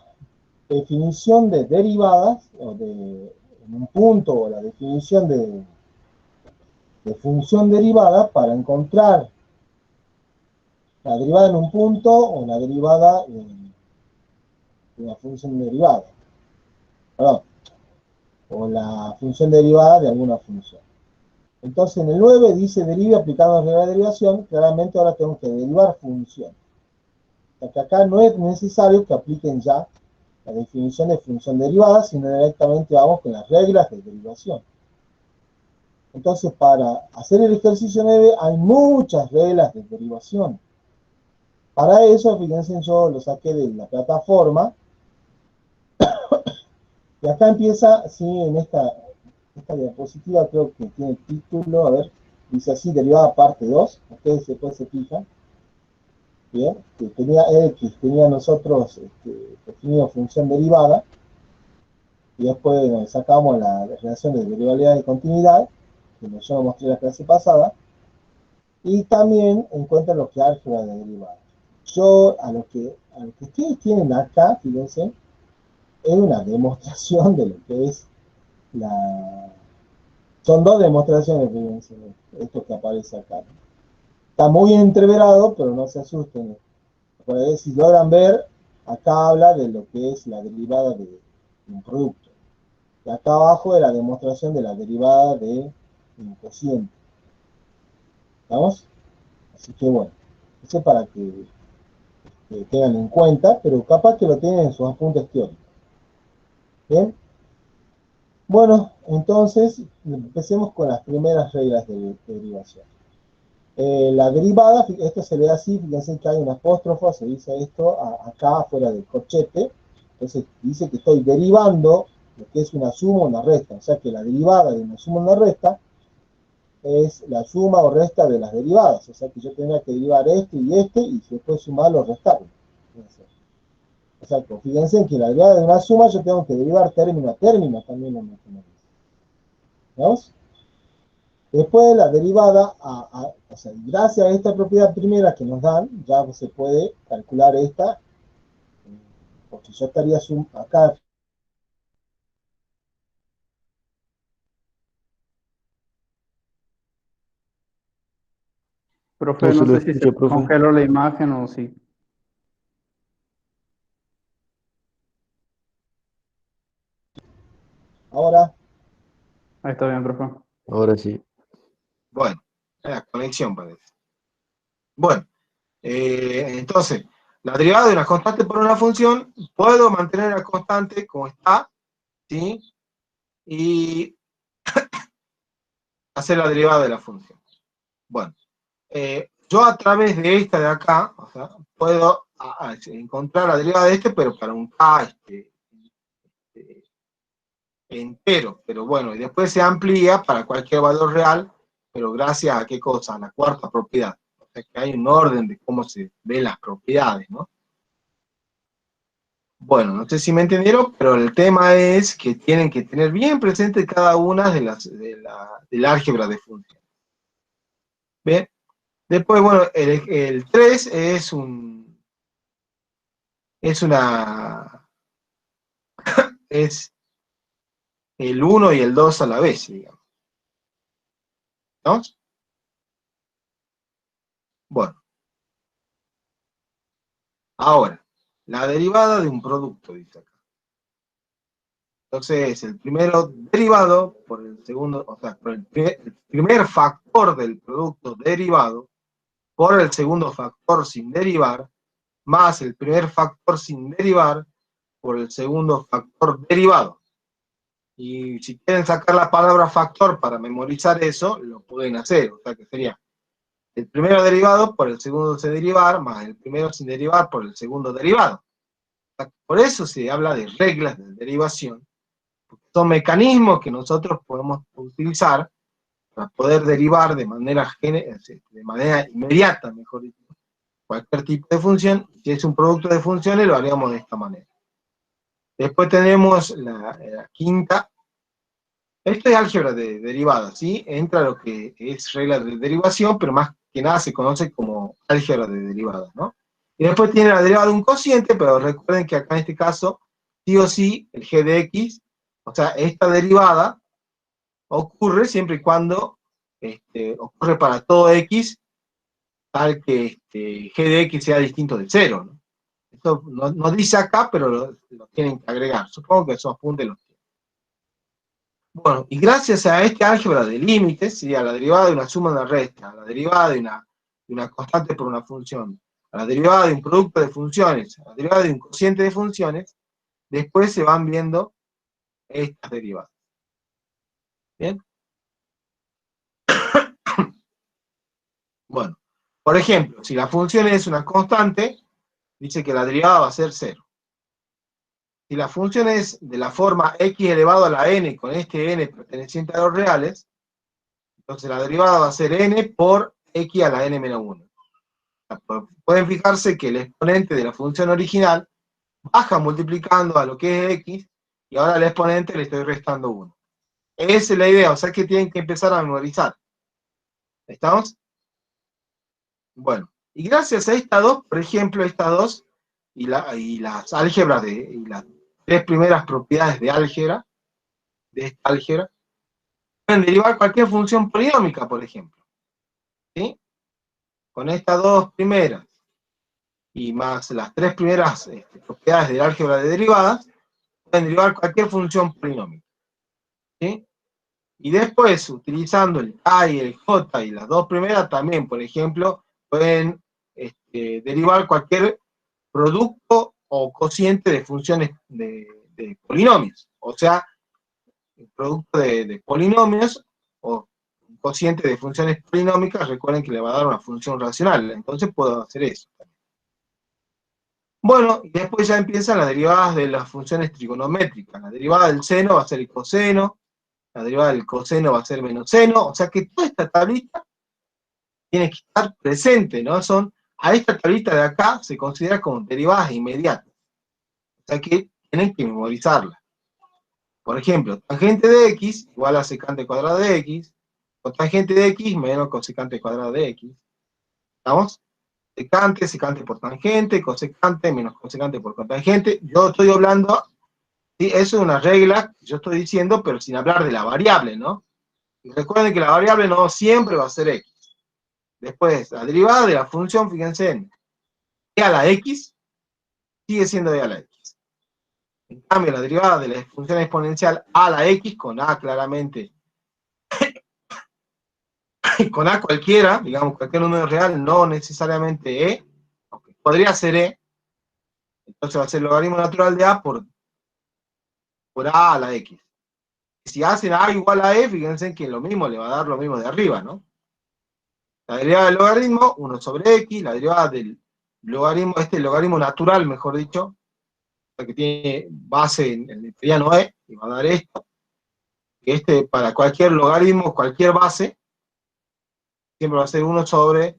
definición de derivadas, o en un punto, o la definición de función derivada para encontrar la derivada en un punto o la derivada en una función derivada. Perdón, o la función derivada de alguna función. Entonces en el 9 dice derive aplicando regla de derivación, claramente ahora tenemos que derivar función. O sea que acá no es necesario que apliquen ya la definición de función derivada, sino directamente vamos con las reglas de derivación. Entonces para hacer el ejercicio 9 hay muchas reglas de derivación. Para eso, fíjense, yo lo saqué de la plataforma, y acá empieza, sí, en esta diapositiva creo que tiene el título, a ver, dice así, derivada parte 2, ustedes después se fijan, bien, que tenía X, tenía nosotros definido función derivada, y después nos sacamos la relación de derivabilidad de continuidad, que yo lo mostré en la clase pasada, y también encuentran lo que es álgebra de derivada. Yo, a lo que ustedes tienen acá, fíjense, es una demostración de lo que es la... Son dos demostraciones, fíjense, esto que aparece acá. Está muy entreverado, pero no se asusten. Pues, si logran ver, acá habla de lo que es la derivada de un producto. Y acá abajo es la demostración de la derivada de un cociente. ¿Vamos? Así que bueno, eso es para que tengan en cuenta, pero capaz que lo tienen en sus apuntes teóricos. ¿Bien? Bueno, entonces empecemos con las primeras reglas de derivación. La derivada, esto se ve así, fíjense que hay un apóstrofo, se dice esto acá afuera del corchete, entonces dice que estoy derivando lo que es una suma o una resta, o sea que la derivada de una suma o una resta es la suma o resta de las derivadas, o sea que yo tendría que derivar este y después sumarlo o restarlo. Exacto, fíjense que la derivada de una suma yo tengo que derivar término a término también lo mismo. ¿Vamos? Después de la derivada, o sea, gracias a esta propiedad primera que nos dan, ya se puede calcular esta, porque yo estaría acá. Profe, No se no lo sé si se escucha, profe. congeló la imagen o si... Ahora, Ahí está bien, profe. Ahora sí. Bueno, la conexión parece. Bueno, entonces, la derivada de una constante por una función, puedo mantener la constante como está, ¿sí? Y hacer la derivada de la función. Bueno, yo a través de esta de acá, o sea, puedo encontrar la derivada de este, pero para un k entero. Pero bueno, y después se amplía para cualquier valor real, pero gracias a qué cosa, a la cuarta propiedad. O sea, que hay un orden de cómo se ven las propiedades, ¿no? Bueno, no sé si me entendieron, pero el tema es que tienen que tener bien presente cada una del álgebra de funciones. ¿Bien? Después, bueno, el 3 es el 1 y el 2 a la vez, digamos. ¿No? Bueno, ahora, la derivada de un producto, dice acá. Entonces, el primero derivado por el segundo, o sea, por el primer factor del producto derivado por el segundo factor sin derivar, más el primer factor sin derivar por el segundo factor derivado. Y si quieren sacar la palabra factor para memorizar eso, lo pueden hacer. O sea que sería el primero derivado por el segundo sin derivar, más el primero sin derivar por el segundo derivado. O sea, por eso se habla de reglas de derivación. Son mecanismos que nosotros podemos utilizar para poder derivar de manera inmediata, mejor dicho, cualquier tipo de función. Si es un producto de funciones, lo haríamos de esta manera. Después tenemos la quinta. Esto es álgebra de derivadas, ¿sí? Entra lo que es regla de derivación, pero más que nada se conoce como álgebra de derivadas, ¿no? Y después tiene la derivada de un cociente, pero recuerden que acá en este caso, sí o sí, el g de x, o sea, esta derivada ocurre siempre y cuando ocurre para todo x, tal que g de x sea distinto de 0, ¿no? Esto no dice acá, pero lo tienen que agregar. Supongo que esos apuntes los tienen. Bueno, y gracias a este álgebra de límites, ¿sí? A la derivada de una suma de una resta, a la derivada de una constante por una función, a la derivada de un producto de funciones, a la derivada de un cociente de funciones, después se van viendo estas derivadas. ¿Bien? Bueno, por ejemplo, si la función es una constante, dice que la derivada va a ser 0. Si la función es de la forma x elevado a la n con este n perteneciente a los reales, entonces la derivada va a ser n por x a la n menos 1. Pueden fijarse que el exponente de la función original baja multiplicando a lo que es x, y ahora al exponente le estoy restando 1. Esa es la idea, o sea que tienen que empezar a memorizar. ¿Estamos? Bueno, y gracias a estas dos, por ejemplo, estas dos, y las álgebras y las tres primeras propiedades de álgebra, de esta álgebra, pueden derivar cualquier función polinómica, por ejemplo. ¿Sí? Con estas dos primeras, y más las tres primeras propiedades del álgebra de derivadas, pueden derivar cualquier función polinómica. ¿Sí? Y después, utilizando el K y el J y las dos primeras, también, por ejemplo, pueden derivar cualquier producto o cociente de funciones de polinomios. O sea, el producto de polinomios o cociente de funciones polinómicas, recuerden que le va a dar una función racional, entonces puedo hacer eso. Bueno, y después ya empiezan las derivadas de las funciones trigonométricas. La derivada del seno va a ser el coseno, la derivada del coseno va a ser menos seno, o sea que toda esta tablita tiene que estar presente, ¿no? A esta tablita de acá se considera como derivadas inmediatas, o sea que tienen que memorizarla. Por ejemplo, tangente de x igual a secante cuadrada de x, cotangente de x menos cosecante cuadrada de x. ¿Estamos? Secante, secante por tangente, cosecante menos cosecante por cotangente. Yo estoy hablando, ¿sí? Eso es una regla que yo estoy diciendo, pero sin hablar de la variable, ¿no? Y recuerden que la variable no siempre va a ser x. Después, la derivada de la función, fíjense en e a la x, sigue siendo e a la x. En cambio, la derivada de la función exponencial a la x, con a claramente, con a cualquiera, digamos cualquier número real, no necesariamente e, aunque podría ser e, entonces va a ser el logaritmo natural de a por a a la x. Si hacen a igual a e, fíjense que lo mismo le va a dar lo mismo de arriba, ¿no? La derivada del logaritmo, 1 sobre x, la derivada del logaritmo, el logaritmo natural, mejor dicho, que tiene base en el italiano e, y va a dar esto, que para cualquier logaritmo, cualquier base, siempre va a ser 1 sobre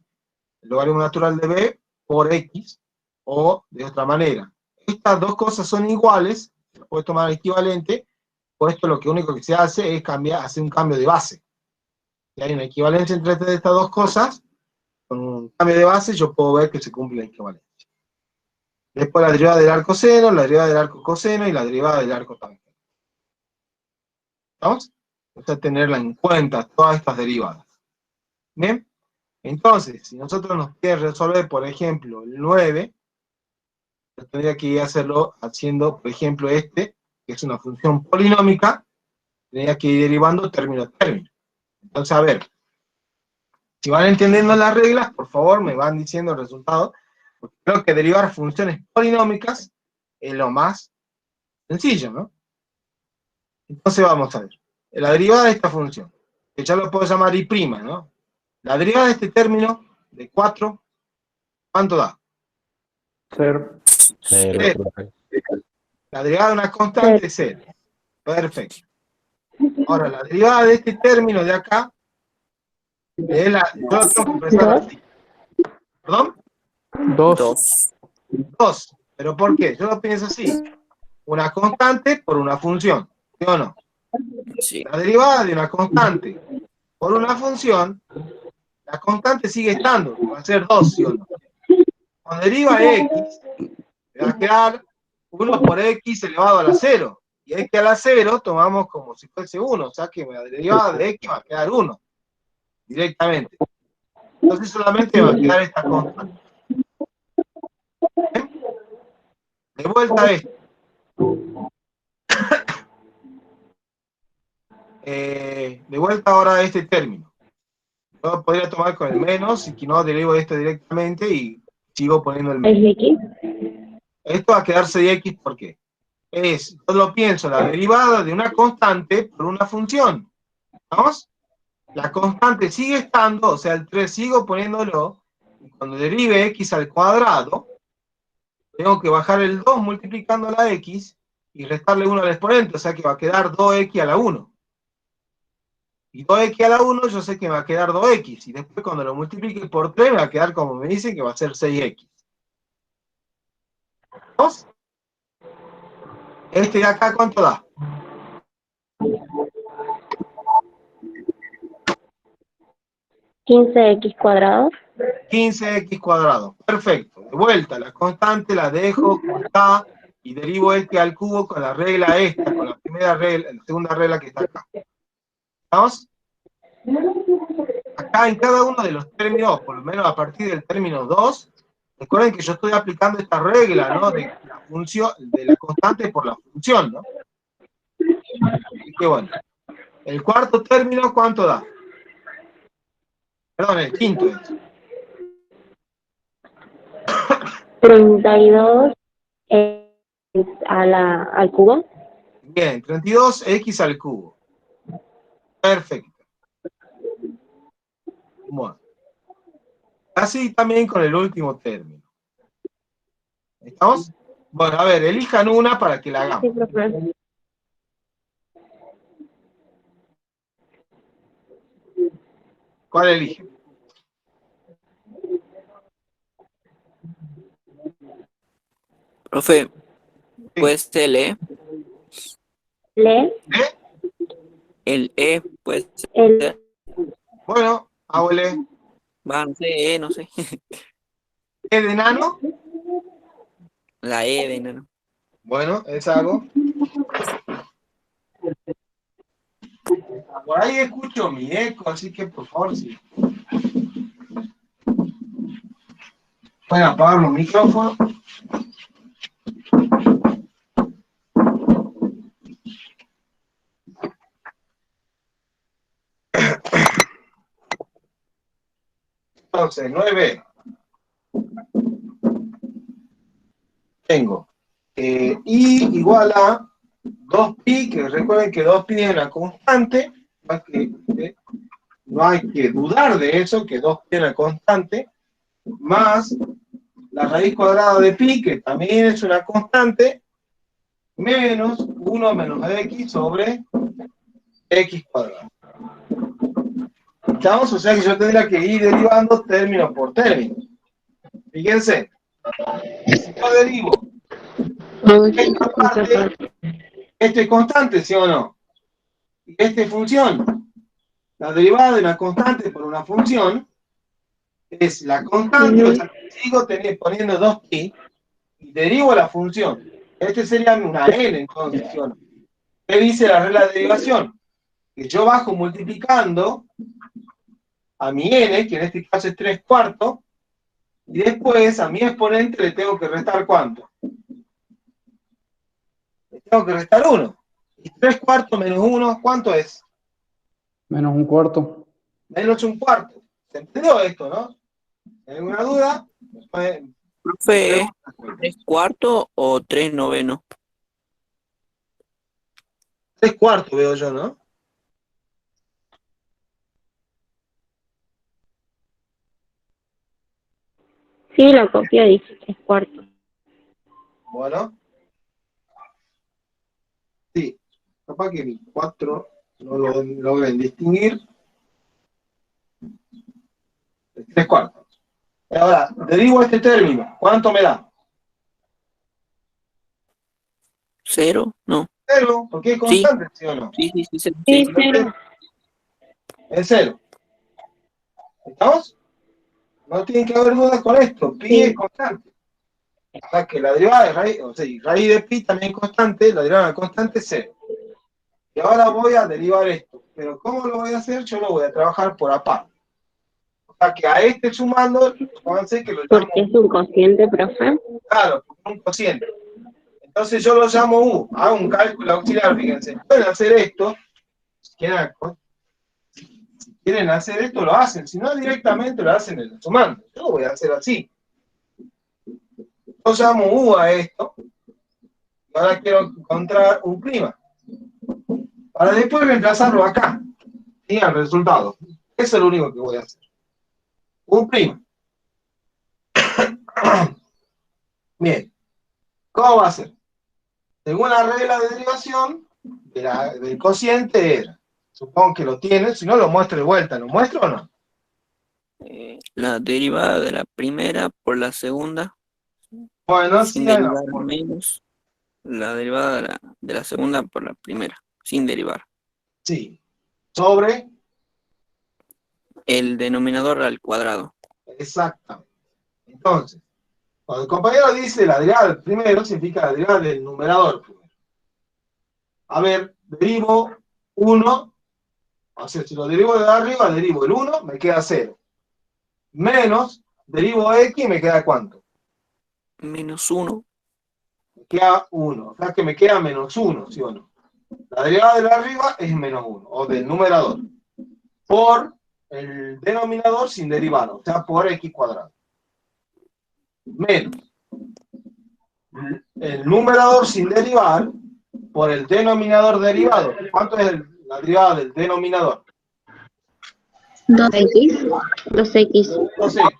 el logaritmo natural de b por x, o de otra manera. Estas dos cosas son iguales, se puede tomar equivalente, por esto lo que único que se hace es hacer un cambio de base. Si hay una equivalencia entre estas dos cosas, con un cambio de base yo puedo ver que se cumple la equivalencia. Después la derivada del arco seno, la derivada del arco coseno y la derivada del arco tangente. ¿Estamos? O sea, tenerla en cuenta, todas estas derivadas. ¿Bien? Entonces, si nosotros nos quieren resolver, por ejemplo, el 9, yo tendría que hacerlo haciendo, por ejemplo, que es una función polinómica, tendría que ir derivando término a término. Entonces, a ver, si van entendiendo las reglas, por favor, me van diciendo el resultado, porque creo que derivar funciones polinómicas es lo más sencillo, ¿no? Entonces vamos a ver. La derivada de esta función, que ya lo puedo llamar I', ¿no? La derivada de este término, de 4, ¿cuánto da? 0. Cero. La derivada de una constante es 0. Perfecto. Ahora, la derivada de este término de acá, yo lo tengo que expresar así. ¿Perdón? 2. 2. ¿Pero por qué? Yo lo pienso así. Una constante por una función, ¿sí o no? Sí. La derivada de una constante por una función, la constante sigue estando, va a ser 2, ¿sí o no? Cuando deriva x, me va a quedar 1 por x elevado a la 0. Y x a la 0 tomamos como si fuese 1, o sea que la derivada de x va a quedar 1, directamente. Entonces solamente va a quedar esta constante. ¿Bien? De vuelta a esto. De vuelta ahora a este término. Yo podría tomar con el menos, y que no derivo esto directamente y sigo poniendo el menos. Esto va a quedarse de x, ¿por qué? Yo lo pienso, la derivada de una constante por una función. ¿Vamos? La constante sigue estando, o sea, el 3 sigo poniéndolo, y cuando derive x al cuadrado, tengo que bajar el 2 multiplicando la x, y restarle 1 al exponente, o sea que va a quedar 2x a la 1. Y 2x a la 1 yo sé que me va a quedar 2x, y después cuando lo multiplique por 3 me va a quedar como me dicen que va a ser 6x. ¿Vamos? Este de acá, ¿cuánto da? ¿15x²? 15x². Perfecto. De vuelta, la constante la dejo como está y derivo este al cubo con la regla esta, con la primera regla, la segunda regla que está acá. ¿Vamos? Acá en cada uno de los términos, por lo menos a partir del término 2, recuerden que yo estoy aplicando esta regla, ¿no? De la función, de la constante por la función, ¿no? Así que bueno. El cuarto término, ¿cuánto da? Perdón, el quinto es. 32 al cubo. Bien, 32x al cubo. Perfecto. Bueno. Así también con el último término. ¿Estamos? Bueno, a ver, elijan una para que la Sí, hagamos. profe. ¿Cuál eligen? Profe, Sí. pues el E, Lee el E, pues el Bueno, abuele. va, no sé, E, no sé. ¿E de enano? La E de enano. Bueno, esa hago. Por ahí escucho mi eco, así que por favor, sí. Pueden apagar los micrófonos. Entonces, 9. Tengo I igual a 2pi, que recuerden que 2pi es una constante, no hay que dudar de eso, que 2pi es una constante, más la raíz cuadrada de pi, que también es una constante, menos 1 menos x sobre x cuadrado. ¿Estamos? O sea que yo tendría que ir derivando término por término. Fíjense, si yo derivo esta parte, este es constante, ¿sí o no? Y este es función. La derivada de una constante por una función es la constante, o sea, sigo poniendo 2pi y derivo la función. Este sería una n, entonces, ¿sí o no? ¿Qué dice la regla de derivación? Que yo bajo multiplicando a mi n, que en este caso es 3/4, y después a mi exponente le tengo que restar ¿cuánto? Le tengo que restar 1. Y 3/4 menos 1, ¿cuánto es? Menos un cuarto. Menos 1/4. ¿Se entendió esto, no? ¿Hay alguna duda? Profe, ¿es 3/4 o 3/9? 3/4 veo yo, ¿no? sí, la copia dice 3/4. Bueno. Sí. Capaz que mi 4 no lo logren distinguir. 3/4. Ahora, derivo este término. ¿Cuánto me da? 0, no. 0, porque es Sí, constante, ¿sí o no? sí, sí, sí, Sí, sí. 0. Es 0. ¿Estamos? No tienen que haber dudas con esto. Pi es constante. O sea que la derivada de raíz, o sea, raíz de pi también es constante, la derivada de constante es 0. Y ahora voy a derivar esto. Pero ¿cómo lo voy a hacer? Yo lo voy a trabajar por aparte. O sea que a este sumando, fíjense que lo llamo, Porque es un cociente, profe. claro, un cociente. Entonces yo lo llamo U. Hago un cálculo auxiliar, fíjense. Pueden hacer esto. Si quieren hacer esto, lo hacen. Si no, directamente lo hacen en el sumando. Yo lo voy a hacer así. Yo llamo U a esto. Y ahora quiero encontrar U'. Para después reemplazarlo acá. Y el resultado. Eso es lo único que voy a hacer. U'. Bien. ¿Cómo va a ser? Según la regla de derivación del cociente era. Supongo que lo tienen. Si no, lo muestro de vuelta. ¿Lo muestro o no? La derivada de la primera por la segunda, Bueno, sin sí, derivar no. menos la derivada de la segunda por la primera, sin derivar. Sí. Sobre. El denominador al cuadrado. Exactamente. Entonces, cuando el compañero dice la derivada del primero, significa la derivada del numerador primero. A ver, derivo 1, o sea, si lo derivo de arriba, derivo el 1, me queda 0. Menos, derivo x, me queda ¿cuánto? Menos 1. Me queda 1. O sea que me queda menos 1, ¿sí o no? La derivada de la arriba es menos 1, o del numerador, por el denominador sin derivar, o sea, por x cuadrado. Menos el numerador sin derivar por el denominador derivado. ¿Cuánto es la derivada del denominador? 2x. 2x. 2x.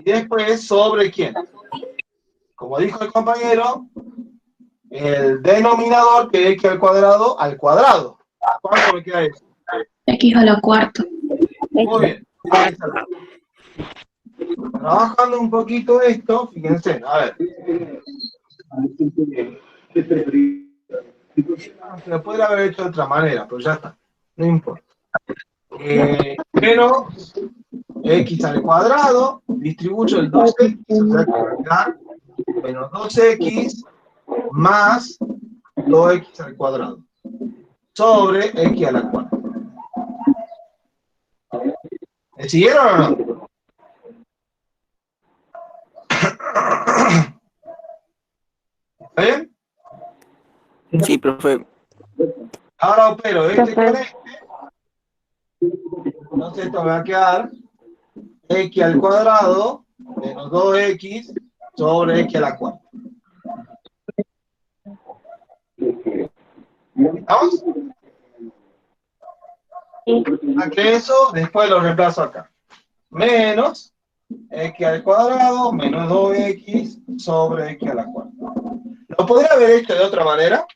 Y después, ¿sobre quién? Como dijo el compañero, el denominador que es x al cuadrado al cuadrado. ¿Cuánto me queda eso? X a la cuarta. Muy bien. Trabajando un poquito esto, fíjense, a ver. Lo podría haber hecho de otra manera, pero ya está. No importa. Menos x al cuadrado, distribuyo el 2x, o sea que va a quedar menos 2x más 2x al cuadrado sobre x a la cuarta. ¿Me siguieron o no? ¿Está bien? Sí, profe. Ahora opero este con este. Entonces esto me va a quedar x al cuadrado menos 2x sobre x a la cuarta. ¿Estamos? A que eso después lo reemplazo acá. Menos x al cuadrado menos 2x sobre x a la cuarta. ¿Lo podría haber hecho de otra manera?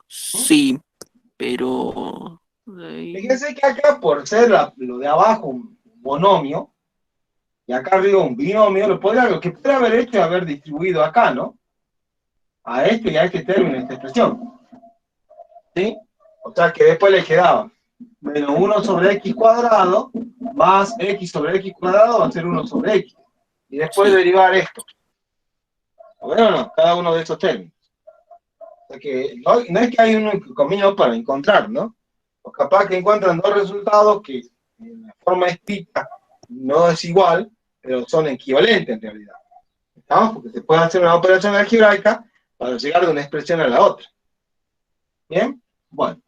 Sí, pero... Fíjense que acá, por ser lo de abajo un monomio, y acá arriba un binomio, lo que podría haber hecho es haber distribuido acá, ¿no? A este y a este término, esta expresión. ¿Sí? O sea que después le quedaba menos 1 sobre x cuadrado más x sobre x cuadrado va a ser 1 sobre x. Y después Sí. derivar esto. ¿O ven o no? Cada uno de esos términos. O sea que no es que hay un camino para encontrar, ¿no? O capaz que encuentran dos resultados que en la forma escrita no es igual, pero son equivalentes en realidad. ¿Estamos? Porque se puede hacer una operación algebraica para llegar de una expresión a la otra. ¿Bien? Bueno.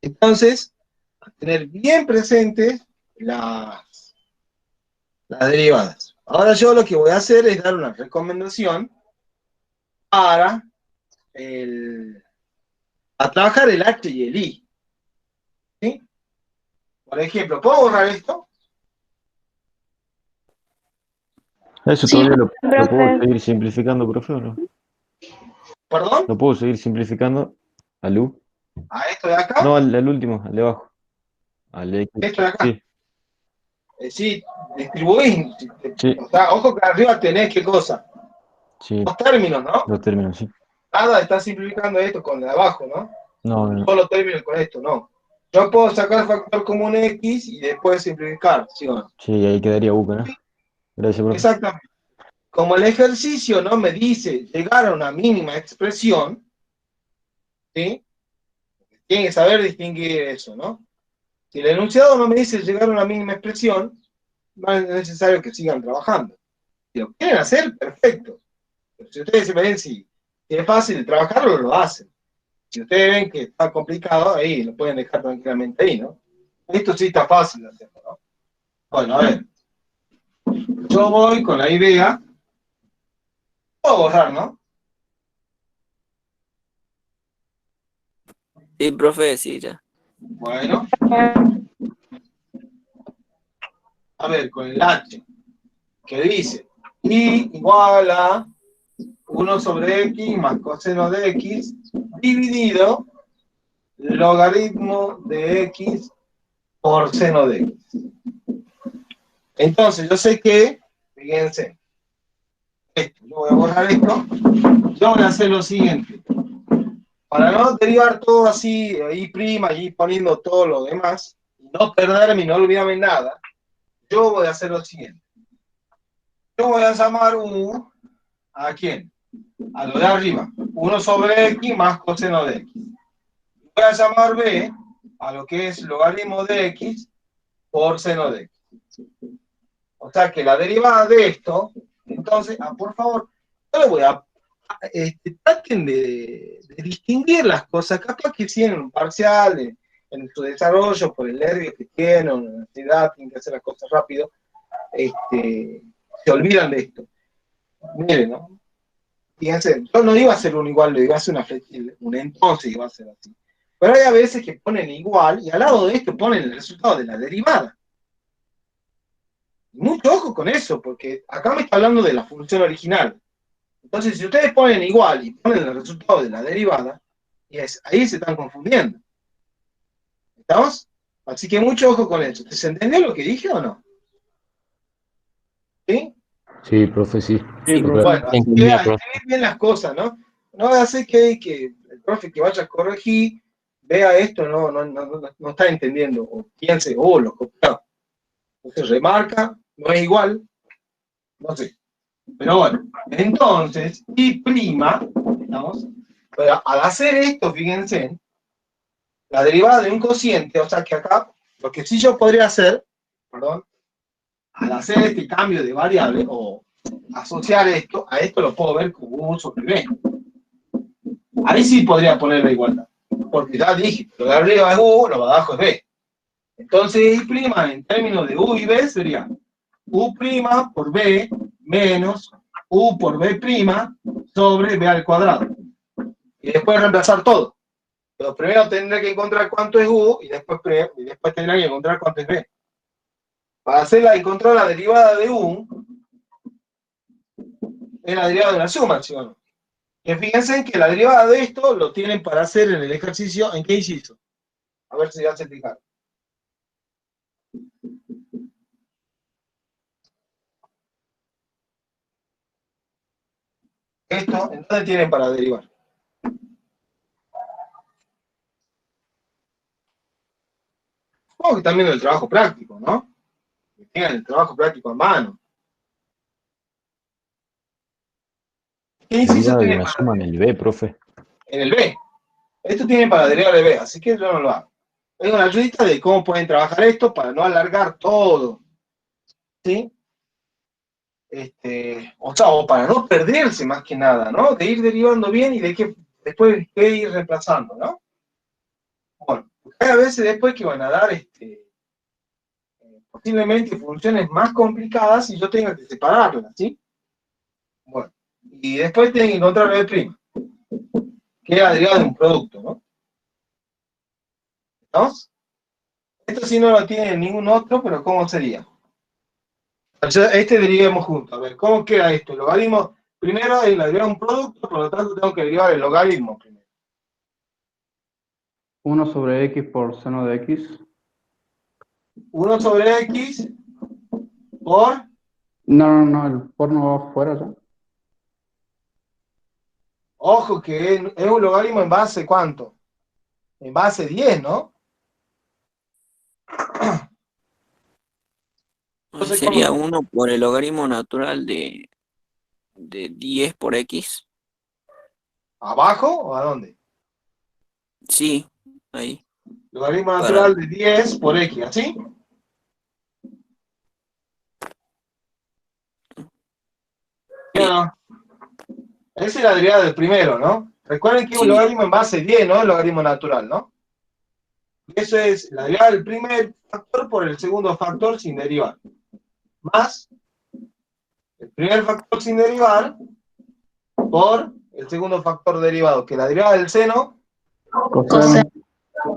Entonces, a tener bien presentes las derivadas. Ahora yo lo que voy a hacer es dar una recomendación para a trabajar el H y el I. ¿Sí? Por ejemplo, ¿puedo borrar esto? Eso Sí, todavía lo puedo Profe. seguir simplificando, profe, ¿o no? ¿Perdón? ¿Lo puedo seguir simplificando? ¿Al U? ¿A esto de acá? No, al último, al de abajo. Al X. ¿Esto de acá? Sí, Sí, distribuís. sí, O sea, ojo que arriba tenés qué cosa. sí. Dos términos, ¿no? Dos términos, sí. Nada, está simplificando esto con el de abajo, ¿no? No, Un no. solo término con esto, no. Yo puedo sacar factor común X y después simplificar, ¿sí o no? Sí, ahí quedaría U, ¿no? Gracias, profe. Exactamente. Como el ejercicio no me dice llegar a una mínima expresión, ¿sí? Tienen que saber distinguir eso, ¿no? Si el enunciado no me dice llegar a una mínima expresión, no es necesario que sigan trabajando. Si lo quieren hacer, perfecto. Pero si ustedes me ven si es fácil trabajarlo, lo hacen. Si ustedes ven que está complicado, ahí lo pueden dejar tranquilamente ahí, ¿no? Esto sí está fácil de hacerlo, ¿no? Bueno, a ver. Yo voy con la idea. Puedo borrar, ¿no? Sí, profe, sí, ya. Bueno. A ver, con el H, que dice I igual a 1 sobre X más coseno de X dividido logaritmo de X por seno de X. Entonces, yo sé que, fíjense, yo voy a borrar esto, yo voy a hacer lo siguiente. Para no derivar todo así, I', y poniendo todo lo demás, y no perderme y no olvidarme nada, yo voy a hacer lo siguiente. Yo voy a llamar U, ¿a quién? A lo de arriba. 1 sobre X más coseno de X. Voy a llamar B a lo que es logaritmo de X por seno de X. O sea que la derivada de esto, entonces, por favor, yo le voy a... traten de distinguir las cosas, capaz que sí en un parcial, en su desarrollo, por el nervio que tienen, en la universidad, tienen que hacer las cosas rápido, se olvidan de esto. Miren, ¿no? Fíjense, yo no iba a hacer un igual, lo iba a hacer un entonces iba a ser así. Pero hay a veces que ponen igual y al lado de esto ponen el resultado de la derivada. Mucho ojo con eso, porque acá me está hablando de la función original. Entonces, si ustedes ponen igual y ponen el resultado de la derivada, ahí se están confundiendo. ¿Estamos? Así que mucho ojo con eso. ¿Se entendió lo que dije o no? ¿Sí? Sí, profe, sí. Sí, Súper. profe. Bueno, así que a escribir bien las cosas, ¿no? No va a hacer que el profe que vaya a corregir vea esto, no está entendiendo, o piense, oh, lo copiado. Entonces remarca, no es igual, no sé. Pero bueno, entonces, y prima, ¿estamos? Pero al hacer esto, fíjense, la derivada de un cociente, o sea que acá, lo que sí yo podría hacer, perdón, al hacer este cambio de variable, o asociar esto, a esto lo puedo ver como U sobre B. Ahí sí podría poner la igualdad, porque ya dije, lo de arriba es U, lo de abajo es B. Entonces, I' en términos de U y B sería U' por B menos U por B' sobre B al cuadrado. Y después reemplazar todo. Pero primero tendré que encontrar cuánto es U y después tendré que encontrar cuánto es B. Para encontrar la derivada de U, es la derivada de una suma, ¿sí o no? Que fíjense que la derivada de esto lo tienen para hacer en el ejercicio. ¿En qué inciso? A ver si ya se fijaron. Esto, ¿en dónde tienen para derivar? Supongo que están viendo el trabajo práctico, ¿no? Que tengan el trabajo práctico a mano. ¿Qué inciso Derivada de tienen una para suma en derivar? el B, profe. En el B. Esto tienen para derivar de B, así que yo no lo hago. Es una ayudita de cómo pueden trabajar esto para no alargar todo. ¿Sí? O para no perderse más que nada, ¿no? De ir derivando bien y de que después de ir reemplazando, ¿no? Bueno, hay a veces después que van a dar posiblemente funciones más complicadas y yo tenga que separarlas, ¿sí? Bueno, y después tienen que encontrar B', que es la derivada de un producto, ¿no? ¿Estamos? Esto sí no lo tiene ningún otro, pero ¿cómo sería? Este derivemos juntos. A ver, ¿cómo queda esto? El logaritmo, primero es la derivada de un producto, por lo tanto tengo que derivar el logaritmo primero. 1 sobre x por seno de x. 1 sobre x por... No, el por no va afuera ya. Ojo que es un logaritmo en base, ¿cuánto? En base 10, ¿no? Entonces, Sería ¿cómo? 1 por el logaritmo natural de 10 por x. ¿Abajo o a dónde? Sí, ahí. Logaritmo Para, natural de 10 por x, ¿así? ¿Sí o no? Esa es la derivada del primero, ¿no? Recuerden que es un sí, logaritmo en base 10, ¿no? El logaritmo natural, ¿no? Eso es la derivada del primer factor por el segundo factor sin derivar. Más el primer factor sin derivar por el segundo factor derivado, que la derivada del seno, Coseno.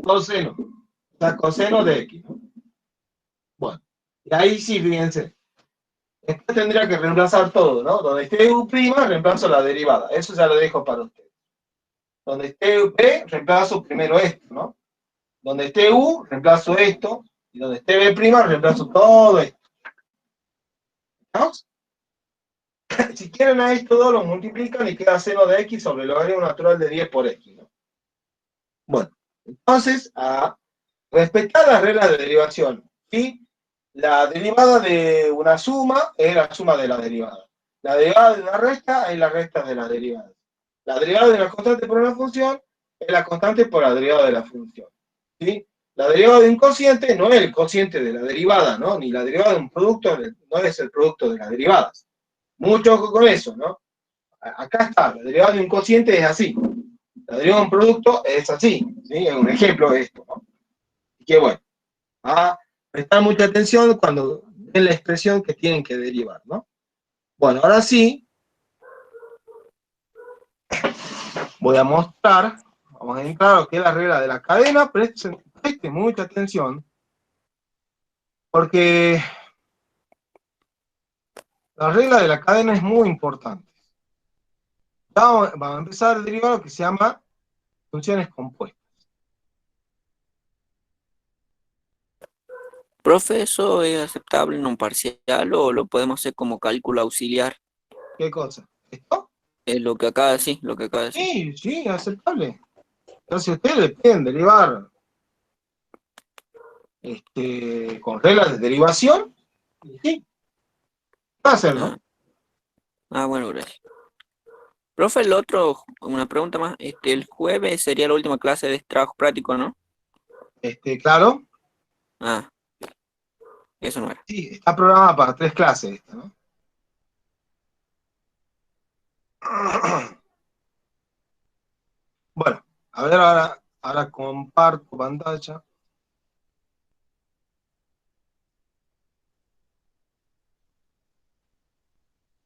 coseno. O sea, coseno de x, ¿no? Bueno, y ahí sí, fíjense. Después tendría que reemplazar todo, ¿no? Donde esté U', reemplazo la derivada. Eso ya lo dejo para ustedes. Donde esté B, reemplazo primero esto, ¿no? Donde esté U, reemplazo esto. Y donde esté B', reemplazo todo esto. ¿Estamos? Si quieren a esto dos lo multiplican y queda seno de x sobre el logaritmo natural de 10 por x, ¿no? Bueno, entonces, a respetar las reglas de derivación, ¿sí? La derivada de una suma es la suma de la derivada. La derivada de una resta es la resta de la derivada. La derivada de una constante por una función es la constante por la derivada de la función. ¿Sí? La derivada de un cociente no es el cociente de la derivada, ¿no? Ni la derivada de un producto no es el producto de las derivadas. Mucho ojo con eso, ¿no? Acá está, la derivada de un cociente es así. La derivada de un producto es así. ¿Sí? Es un ejemplo de esto, ¿no? Y que bueno, a prestar mucha atención cuando ven la expresión que tienen que derivar, ¿no? Bueno, ahora sí, voy a mostrar, vamos a entrar a lo que es la regla de la cadena, presten mucha atención, porque la regla de la cadena es muy importante. Ya vamos a empezar a derivar lo que se llama funciones compuestas. Profe, ¿eso es aceptable en un parcial o lo podemos hacer como cálculo auxiliar? ¿Qué cosa? ¿Esto? Es lo que acaba de decir, lo que acaba de decir. Sí, sí, aceptable. Entonces ustedes le pueden derivar con reglas de derivación, y sí, va a hacerlo. Bueno, gracias. Profe, el otro, una pregunta más. El jueves sería la última clase de trabajo práctico, ¿no? Claro. Eso no era. Sí, está programada para 3 clases esta, ¿no? Bueno, a ver, ahora comparto pantalla.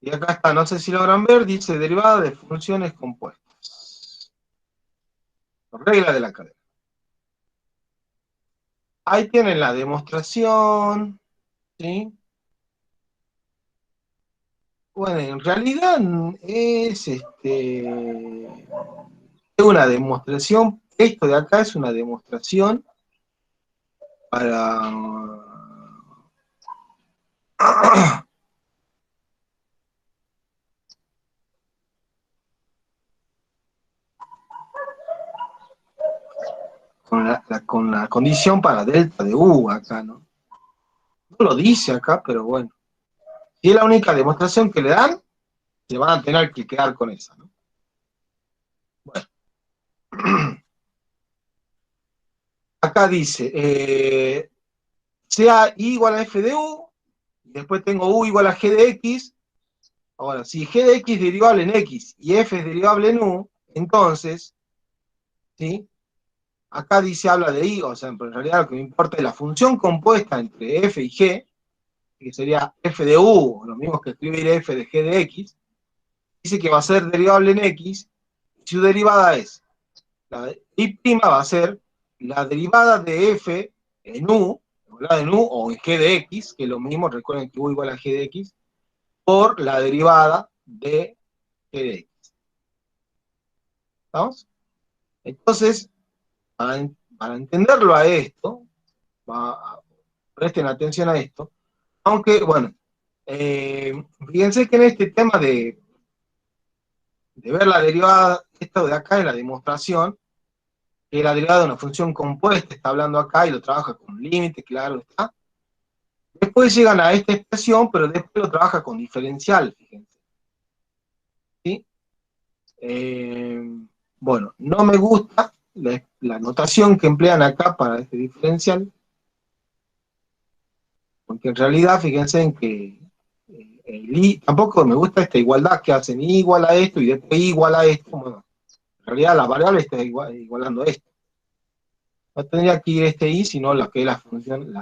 Y acá está, no sé si logran ver, dice derivada de funciones compuestas. Regla de la cadena. Ahí tienen la demostración, ¿sí? Bueno, en realidad es una demostración, esto de acá es una demostración para con la condición para delta de U acá, ¿no? No lo dice acá, pero bueno. Si es la única demostración que le dan, se van a tener que quedar con esa, ¿no? Bueno. Acá dice, sea I igual a F de U, y después tengo U igual a G de X. Ahora, si G de X es derivable en X y F es derivable en U, entonces, ¿sí? Acá dice, habla de I, o sea, pero en realidad lo que me importa es la función compuesta entre F y G, que sería F de U, lo mismo que escribir F de G de X, dice que va a ser derivable en X, y su derivada es, la I' va a ser la derivada de F en U, o en G de X, que es lo mismo, recuerden que U igual a G de X, por la derivada de G de X. ¿Estamos? Entonces, para entenderlo a esto, presten atención a esto, aunque, bueno, fíjense que en este tema de ver la derivada, esto de acá en la demostración, que la derivada de una función compuesta, está hablando acá y lo trabaja con límite, claro está. Después llegan a esta expresión, pero después lo trabaja con diferencial, fíjense. ¿Sí? Bueno, no me gusta la notación que emplean acá para este diferencial, porque en realidad fíjense en que tampoco me gusta esta igualdad que hacen I igual a esto y después I igual a esto. Bueno, en realidad la variable está igualando esto. No tendría que ir este I, sino lo que es la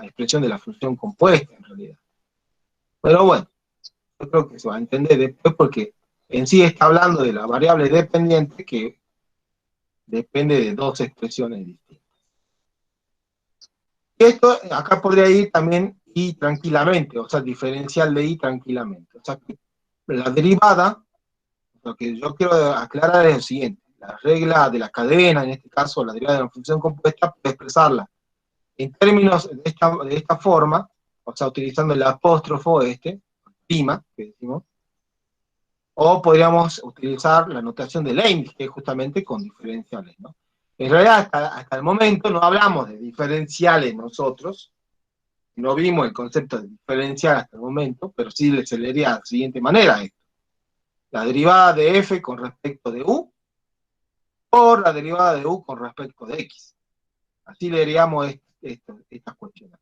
expresión de la función compuesta, en realidad. Pero bueno, yo creo que se va a entender después porque en sí está hablando de la variable dependiente que depende de 2 expresiones distintas. Y esto, acá podría ir también I tranquilamente, o sea, diferencial de I tranquilamente. O sea, que la derivada, lo que yo quiero aclarar es lo siguiente. La regla de la cadena, en este caso la derivada de una función compuesta, puede expresarla en términos de esta forma, o sea, utilizando el apóstrofo prima, que decimos, o podríamos utilizar la notación de Leibniz, que es justamente con diferenciales, ¿no? En realidad, hasta el momento no hablamos de diferenciales nosotros, no vimos el concepto de diferencial hasta el momento, pero sí se leería de la siguiente manera esto. La derivada de f con respecto de u, por la derivada de u con respecto de x. Así leeríamos estas cuestiones.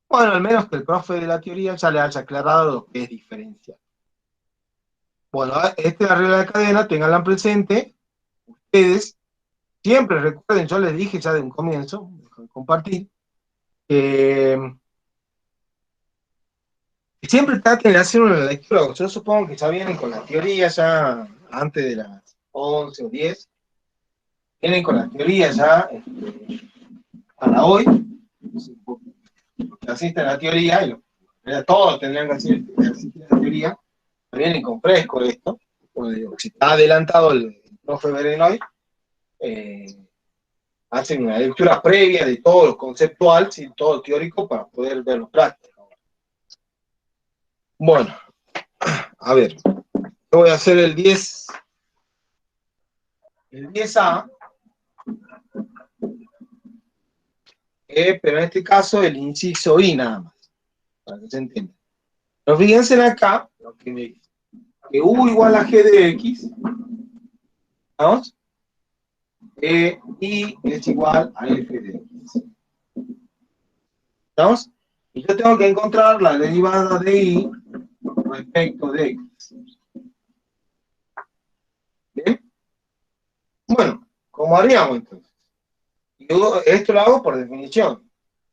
Bueno, al menos que el profe de la teoría ya le haya aclarado lo que es diferencial. Bueno, esta es la regla de cadena, tenganla presente. Ustedes siempre recuerden, yo les dije ya de un comienzo, compartir, que siempre traten de hacer una lectura. Yo supongo que ya vienen con la teoría ya antes de las 11 o 10. vienen con la teoría ya para hoy, porque asisten a la teoría, y todos tendrían que asistir a la teoría, vienen con fresco esto, porque si está adelantado el profe Berenoy, hacen una lectura previa de todo lo conceptual, ¿sí? Todo lo teórico, para poder verlo práctico. Bueno, a ver, yo voy a hacer el 10A, pero en este caso el inciso I nada más, para que se entienda. Pero fíjense acá, lo que me dice, que U igual a G de X, ¿vamos? Y es igual a F de X. ¿Estamos? Y yo tengo que encontrar la derivada de I respecto de X. ¿Bien? Bueno, ¿cómo haríamos entonces? Yo esto lo hago por definición.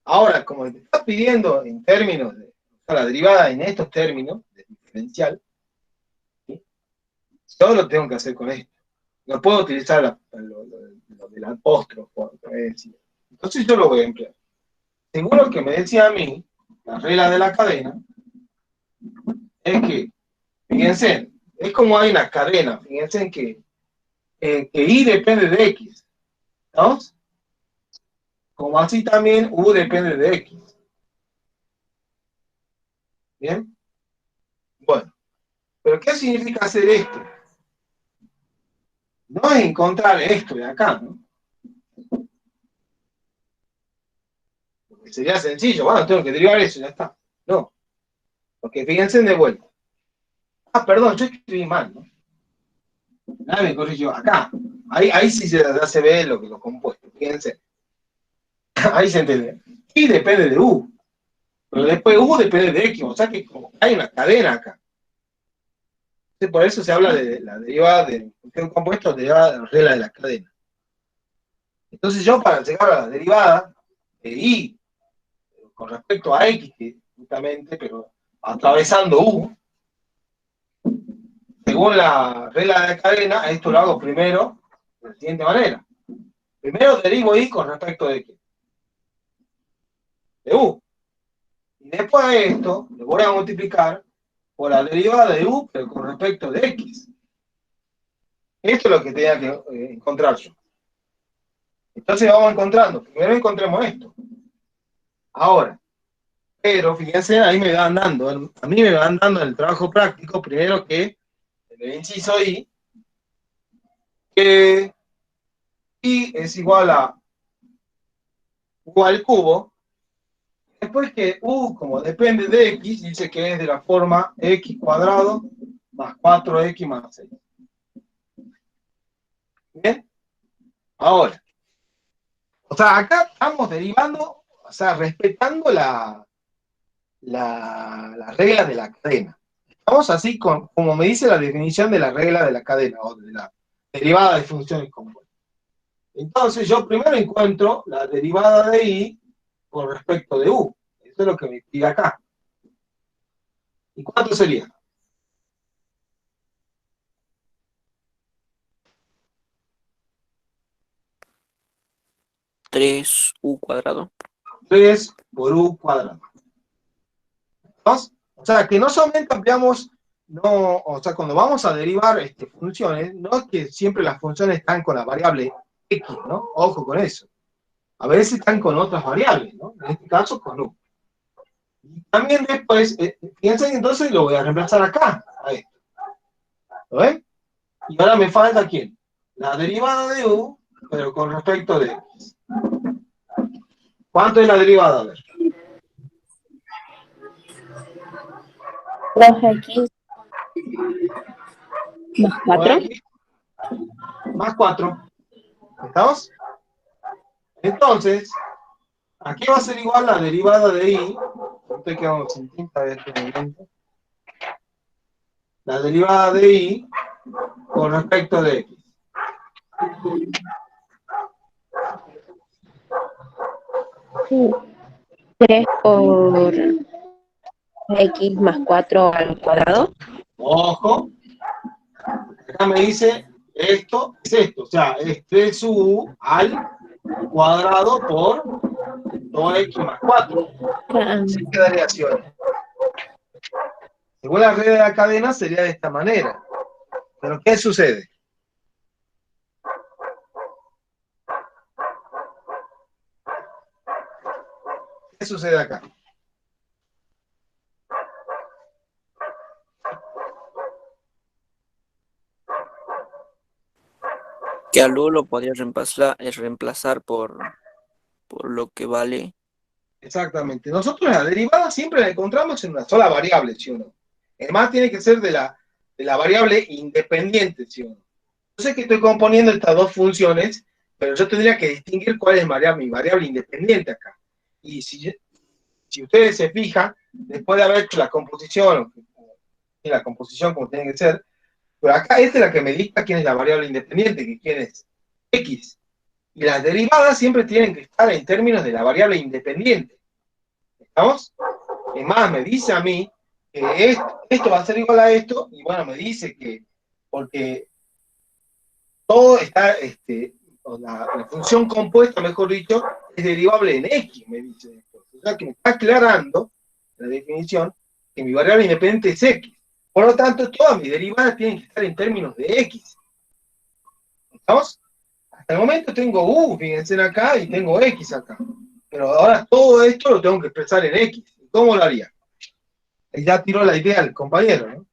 Ahora, como te está pidiendo en términos de la derivada en estos términos, de diferencial, ¿sí? Yo lo tengo que hacer con esto. No puedo utilizar lo del apóstrofo. Entonces yo lo voy a emplear. Según lo que me decía a mí, la regla de la cadena, es que, fíjense, es como hay una cadena, fíjense en que I depende de X, ¿no? Como así también U depende de X. ¿Bien? Bueno, pero ¿qué significa hacer esto? No es encontrar esto de acá, ¿no? Porque sería sencillo, bueno, tengo que derivar eso, ya está. No, porque fíjense de vuelta. Ah, perdón, yo escribí mal, ¿no? Nadie me corrigió. Acá, ahí sí se ve lo compuesto, fíjense. Ahí se entiende. Y depende de U. Pero después U depende de X, o sea que hay una cadena acá. Entonces, por eso se habla de la derivada de un compuesto, derivada de la regla de la cadena. Entonces yo, para llegar a la derivada de I con respecto a X, justamente, pero atravesando U, según la regla de la cadena, esto lo hago primero de la siguiente manera. Primero derivo I con respecto de X. De U. Y después de esto, le voy a multiplicar por la derivada de U, pero con respecto de X. Esto es lo que tenía que encontrar yo. Entonces vamos encontrando. Primero encontremos esto. Ahora, pero fíjense, ahí me van dando, a mí me van dando en el trabajo práctico, primero que en el inciso I, que I es igual a U al cubo. Después que U, como depende de X, dice que es de la forma X cuadrado más 4X más 6. ¿Bien? Ahora, o sea, acá estamos derivando, o sea, respetando la regla de la cadena. Estamos así como me dice la definición de la regla de la cadena, o de la derivada de funciones compuestas. Entonces yo primero encuentro la derivada de I con respecto de U. Eso es lo que me pide acá. ¿Y cuánto sería? ¿3U cuadrado? 3 por U cuadrado. ¿Dos? O sea, que no solamente ampliamos, no, o sea, cuando vamos a derivar funciones, no es que siempre las funciones están con la variable X, ¿no? Ojo con eso. A veces están con otras variables, ¿no? En este caso con U. Y también después, fíjense, entonces lo voy a reemplazar acá, a esto. ¿Lo ven? Y ahora me falta ¿quién? La derivada de U, pero con respecto de X. ¿Cuánto es la derivada? A ver. 2x más 4. Más 4. ¿Estamos? Entonces, ¿a qué va a ser igual la derivada de I? Estoy quedando sin tinta de este momento. La derivada de I con respecto de X. Sí. 3 por X más 4 al cuadrado. Ojo. Acá me dice esto es esto, o sea, es 3u al cuadrado por 2x más 4. Así quedaría así ahora. Según la regla de la cadena sería de esta manera. Pero ¿qué sucede? ¿Qué sucede acá? Que a Lu lo podría reemplazar por lo que vale. Exactamente. Nosotros la derivada siempre la encontramos en una sola variable, ¿sí o no? Además tiene que ser de la variable independiente, ¿sí o no? Yo sé que estoy componiendo estas dos funciones, pero yo tendría que distinguir cuál es mi variable independiente acá. Y si ustedes se fijan, después de haber hecho la composición como tiene que ser, pero acá esta es la que me dicta quién es la variable independiente, que quién es x. Y las derivadas siempre tienen que estar en términos de la variable independiente. ¿Estamos? Es más, me dice a mí que esto va a ser igual a esto, y bueno, me dice que porque todo está, la función compuesta, mejor dicho, es derivable en x, me dice esto. O sea que me está aclarando la definición que mi variable independiente es x. Por lo tanto, todas mis derivadas tienen que estar en términos de x. ¿Estamos? Hasta el momento tengo u, fíjense acá, y tengo x acá. Pero ahora todo esto lo tengo que expresar en x. ¿Cómo lo haría? Ya tiró la idea el compañero, ¿no?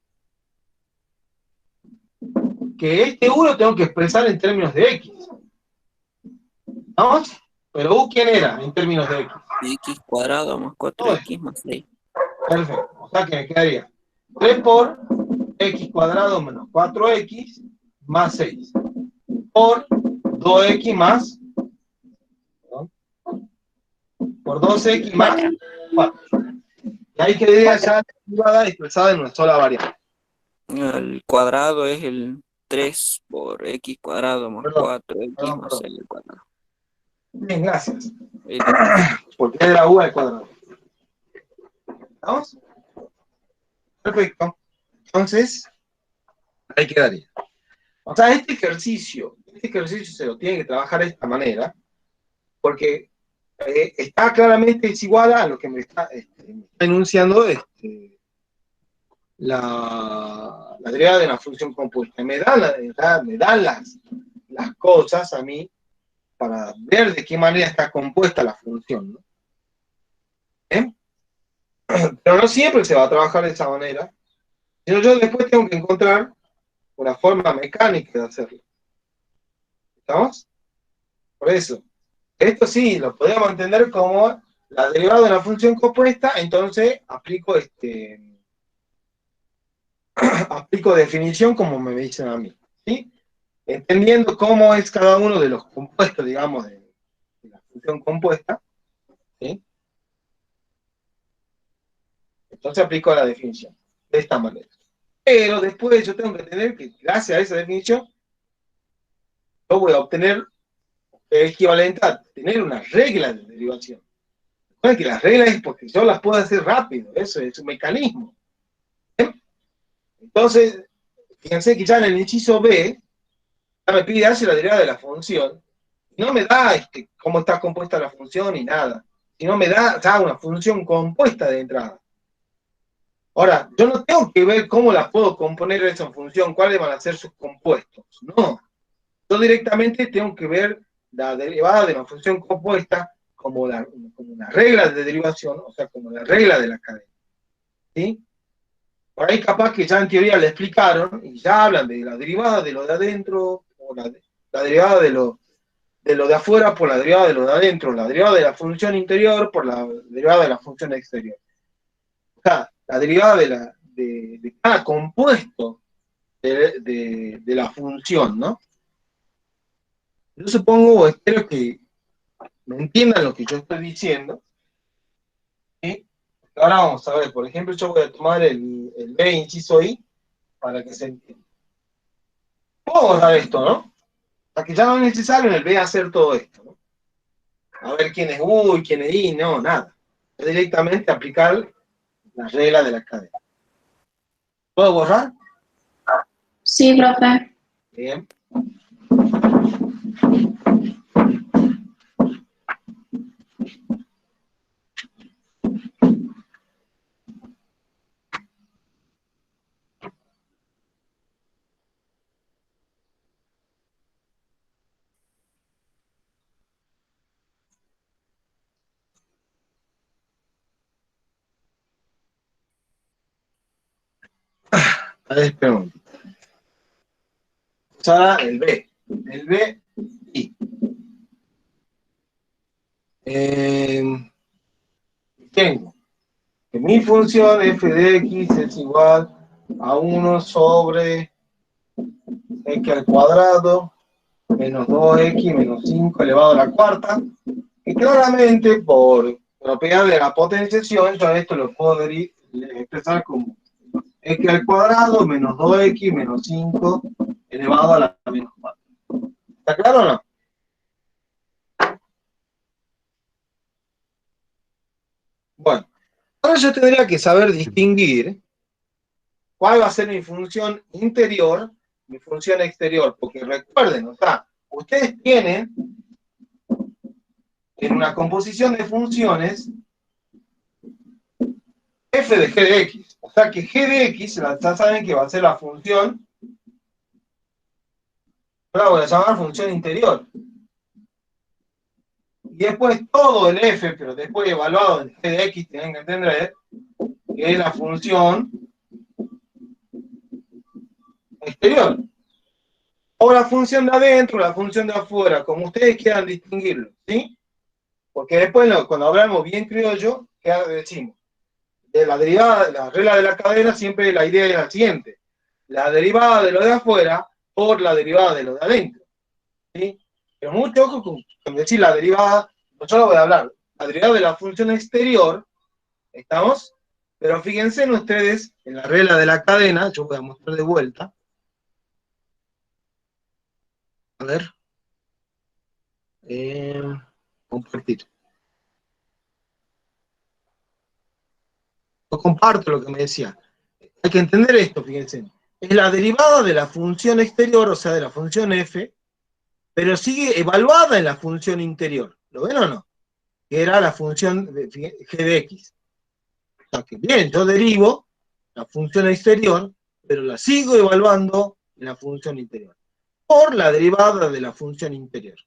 Que este u lo tengo que expresar en términos de x. ¿Vamos? Pero u, ¿quién era en términos de x? X cuadrado más 4x más 6. Perfecto. O sea que me quedaría 3 por x cuadrado menos 4x más 6. Por 2x más... ¿perdón? Por 2x más 4. Y ahí quedaría ya la derivada expresada en una sola variable. El cuadrado es el 3 por x cuadrado más 4x más 6 al cuadrado. Bien, gracias. Porque era u al cuadrado. ¿Vamos? Perfecto. Entonces, ahí quedaría. O sea, este ejercicio se lo tiene que trabajar de esta manera, porque está claramente desigual a lo que me está enunciando la derivada de una función compuesta. Me dan las cosas a mí para ver de qué manera está compuesta la función, ¿no? ¿Eh? Pero no siempre se va a trabajar de esa manera, sino yo después tengo que encontrar una forma mecánica de hacerlo. ¿Estamos? Por eso, esto sí, lo podríamos entender como la derivada de una función compuesta, entonces aplico aplico definición como me dicen a mí, ¿sí? Entendiendo cómo es cada uno de los compuestos, digamos, de la función compuesta, ¿sí? Entonces aplico la definición de esta manera. Pero después yo tengo que tener que, gracias a esa definición, yo voy a obtener el equivalente a tener una regla de derivación. Recuerden que las reglas es porque yo las puedo hacer rápido, eso es un mecanismo. ¿Sí? Entonces, fíjense que ya en el inciso B, ya me pide hacer la derivada de la función, y no me da cómo está compuesta la función ni nada, sino me da ya una función compuesta de entrada. Ahora, yo no tengo que ver cómo la puedo componer esa función, cuáles van a ser sus compuestos, no. Yo directamente tengo que ver la derivada de una función compuesta como una regla de derivación, o sea, como la regla de la cadena. ¿Sí? Por ahí capaz que ya en teoría le explicaron, y ya hablan de la derivada de lo de adentro, o la derivada de lo de afuera por la derivada de lo de adentro, la derivada de la función interior por la derivada de la función exterior. O sea, la derivada de cada compuesto de la función, ¿no? Yo supongo o espero que me entiendan lo que yo estoy diciendo. ¿Sí? Ahora vamos a ver, por ejemplo, yo voy a tomar el B inciso I para que se entienda. Puedo borrar esto, ¿no? Para que ya no es necesario en el B hacer todo esto, ¿no? A ver quién es U y quién es I, no, nada. Es directamente aplicar la regla de la cadena. ¿Puedo borrar? Sí, profe. Bien. A ver, espera un momento. Ahora el B. El B y. Tengo que mi función f de x es igual a 1 sobre x al cuadrado menos 2x menos 5 elevado a la cuarta. Y claramente, por propiedad de la potenciación, yo esto lo puedo expresar como x al cuadrado menos 2x menos 5 elevado a la menos 4. ¿Está claro o no? Bueno, ahora yo tendría que saber distinguir cuál va a ser mi función interior, mi función exterior, porque recuerden, o sea, ustedes tienen en una composición de funciones f de g de x, o sea que g de x, ya saben que va a ser la función, yo la voy a llamar función interior. Y después todo el f, pero después evaluado en g de x, tienen que entender que es la función exterior. O la función de adentro, o la función de afuera, como ustedes quieran distinguirlo, ¿sí? Porque después, cuando hablamos bien criollo, ¿qué decimos? De la derivada, la regla de la cadena, siempre la idea es la siguiente. La derivada de lo de afuera por la derivada de lo de adentro, ¿sí? Pero mucho ojo con decir la derivada, yo lo voy a hablar, la derivada de la función exterior, ¿estamos? Pero fíjense en ustedes, en la regla de la cadena, yo voy a mostrar de vuelta. A ver. Compartir. Yo comparto lo que me decía. Hay que entender esto, fíjense. Es la derivada de la función exterior, o sea, de la función f, pero sigue evaluada en la función interior. ¿Lo ven o no? Que era la función de g de x. O sea que bien, yo derivo la función exterior, pero la sigo evaluando en la función interior. Por la derivada de la función interior.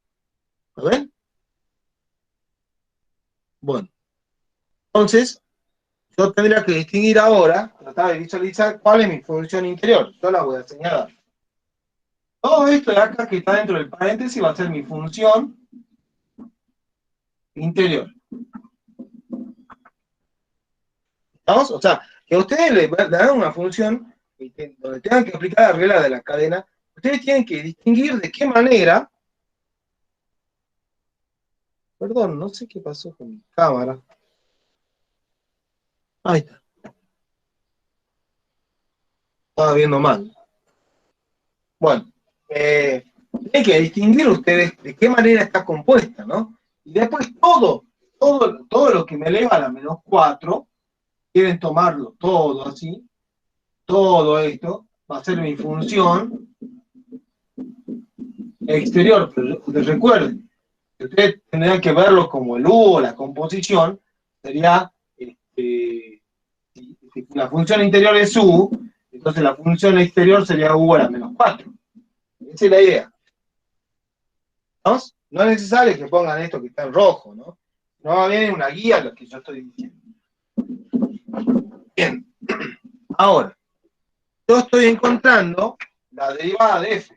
¿Lo ven? Bueno. Entonces, yo tendría que distinguir ahora, tratar de visualizar cuál es mi función interior. Yo la voy a señalar. Todo esto de acá que está dentro del paréntesis va a ser mi función interior. ¿Estamos? O sea, que a ustedes le dan una función donde tengan que aplicar la regla de la cadena, ustedes tienen que distinguir de qué manera. Perdón, no sé qué pasó con mi cámara. Ahí está. Estaba viendo mal. Bueno, tienen que distinguir ustedes de qué manera está compuesta, ¿no? Y después todo lo que me eleva a la menos 4, quieren tomarlo todo así, todo esto va a ser mi función exterior. Pero recuerden, ustedes tendrían que verlo como el U o la composición, sería, si la función interior es U, entonces la función exterior sería U a la menos 4. Esa es la idea. ¿Vamos? No es necesario que pongan esto que está en rojo, ¿no? No va bien una guía lo que yo estoy diciendo. Bien. Ahora, yo estoy encontrando la derivada de f.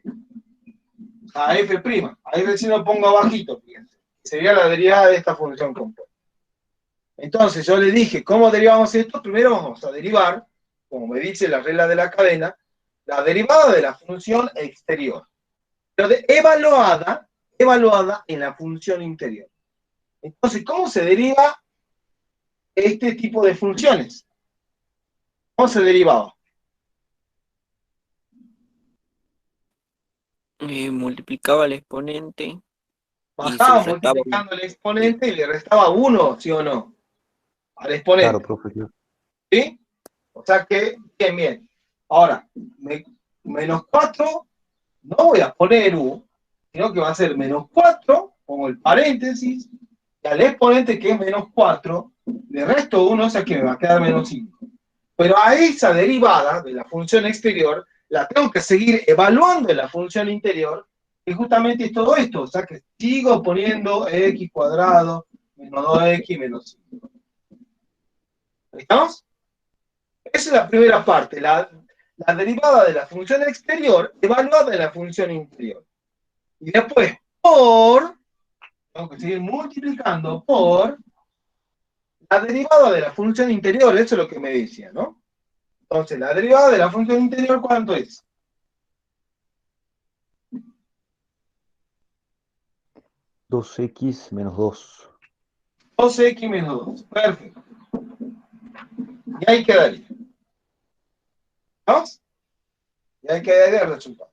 A f'. Ahí recién lo pongo abajito, fíjense. Sería la derivada de esta función compuesta. Entonces, yo le dije, ¿cómo derivamos esto? Primero vamos a derivar, como me dice la regla de la cadena, la derivada de la función exterior. Pero evaluada en la función interior. Entonces, ¿cómo se deriva este tipo de funciones? ¿Cómo se derivaba? Multiplicaba el exponente y se Bajaba le restaba 1. multiplicando el exponente y le restaba 1, ¿sí o no? Al exponente. Claro, profe. ¿Sí? O sea que, bien. Ahora, menos 4 no voy a poner u, sino que va a ser menos 4, pongo el paréntesis, y al exponente que es menos 4, de resto 1, o sea que me va a quedar menos 5. Pero a esa derivada de la función exterior, la tengo que seguir evaluando en la función interior, y justamente es todo esto, o sea que sigo poniendo x cuadrado menos 2x menos 5. ¿Estamos? Esa es la primera parte, la derivada de la función exterior evaluada en la función interior. Y después, tengo que seguir multiplicando por la derivada de la función interior, eso es lo que me decía, ¿no? Entonces, la derivada de la función interior, ¿cuánto es? 2x menos 2. 12x menos 2. Perfecto. Y ahí quedaría. ¿Vamos? Y ahí quedaría el resultado.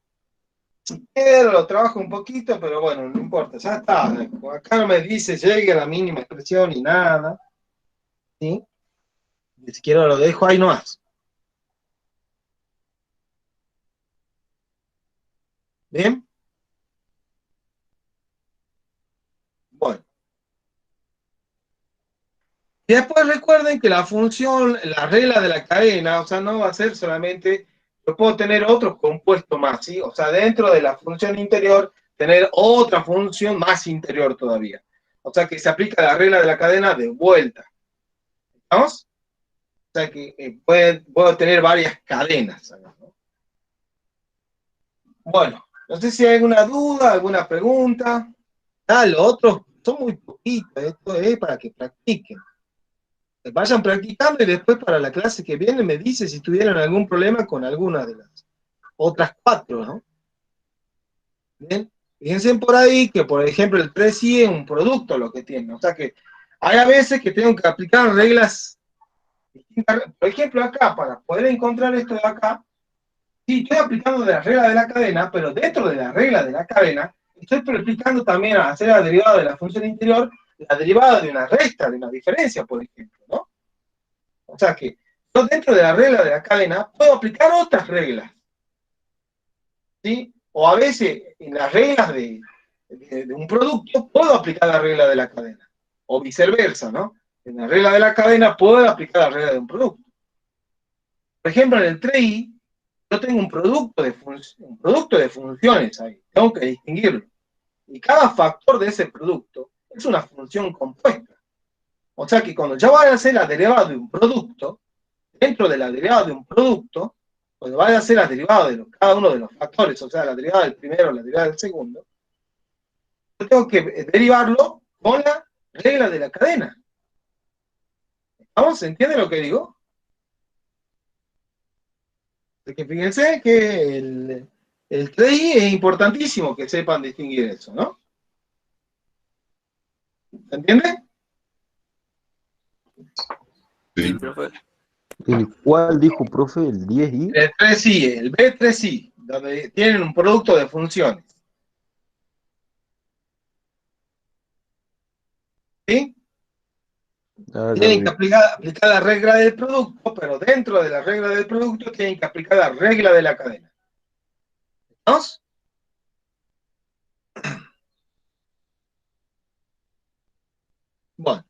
Si quiero, lo trabajo un poquito, pero bueno, no importa, ya está. Acá no me dice llegue a la mínima expresión ni nada. ¿Sí? Ni siquiera lo dejo ahí nomás. ¿Bien? Bueno. Y después recuerden que la función, la regla de la cadena, o sea, no va a ser solamente, yo puedo tener otro compuesto más, ¿sí? O sea, dentro de la función interior, tener otra función más interior todavía. O sea, que se aplica la regla de la cadena de vuelta. ¿Estamos? O sea, que puedo tener varias cadenas, ¿no? Bueno, no sé si hay alguna duda, alguna pregunta. Los otros son muy poquitos, esto es para que practiquen. Vayan practicando y después para la clase que viene me dice si tuvieron algún problema con alguna de las otras 4, ¿no? Bien, fíjense por ahí que, por ejemplo, el 3i es un producto lo que tiene, o sea que hay a veces que tengo que aplicar reglas distintas. Por ejemplo, acá, para poder encontrar esto de acá, sí, estoy aplicando de la regla de la cadena, pero dentro de la regla de la cadena, estoy aplicando también a hacer la derivada de la función interior, la derivada de una resta, de una diferencia, por ejemplo, ¿no? O sea que yo dentro de la regla de la cadena puedo aplicar otras reglas, ¿sí? O a veces en las reglas de un producto puedo aplicar la regla de la cadena, o viceversa, ¿no? En la regla de la cadena puedo aplicar la regla de un producto. Por ejemplo, en el 3i, yo tengo un producto de funciones ahí, tengo que distinguirlo. Y cada factor de ese producto es una función compuesta. O sea que cuando yo vaya a hacer la derivada de un producto, dentro de la derivada de un producto, cuando vaya a hacer la derivada de cada uno de los factores, o sea, la derivada del primero, la derivada del segundo, yo tengo que derivarlo con la regla de la cadena. ¿Vamos? ¿Se entiende lo que digo? Así que fíjense que el 3i es importantísimo que sepan distinguir eso, ¿no? ¿Se entiende? Sí, profe. ¿El cuál dijo, profe? ¿El 10i? El 3i, el B3i, donde tienen un producto de funciones. ¿Sí? Tienen que aplicar la regla del producto, pero dentro de la regla del producto tienen que aplicar la regla de la cadena. ¿Vamos? Bueno.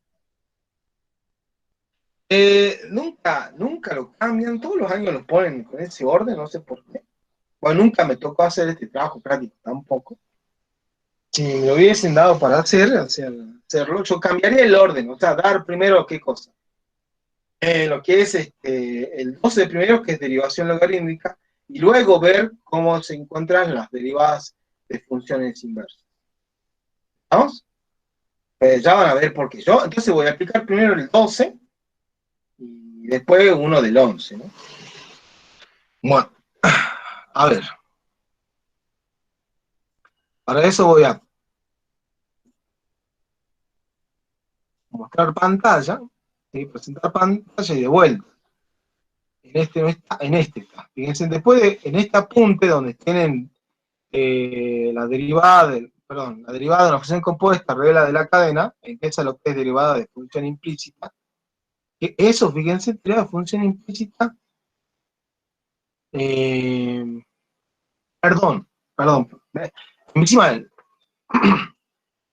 Nunca lo cambian, todos los años lo ponen con ese orden, no sé por qué. Bueno, nunca me tocó hacer este trabajo práctico tampoco. Si me lo hubiesen dado para hacerlo, yo cambiaría el orden, o sea, dar primero qué cosa. Lo que es el 12 primero, que es derivación logarítmica, y luego ver cómo se encuentran las derivadas de funciones inversas. ¿Vamos? Ya van a ver por qué. Yo entonces voy a aplicar primero el 12 y después uno del 11, ¿no? Bueno, a ver. Para eso voy a mostrar pantalla, ¿sí? Presentar pantalla y de vuelta. En este está. Fíjense, después en este apunte donde tienen la derivada de una función compuesta, regla de la cadena, empieza lo que es derivada de función implícita. Que eso, fíjense, derivada de función implícita, perdón, perdón, encima del,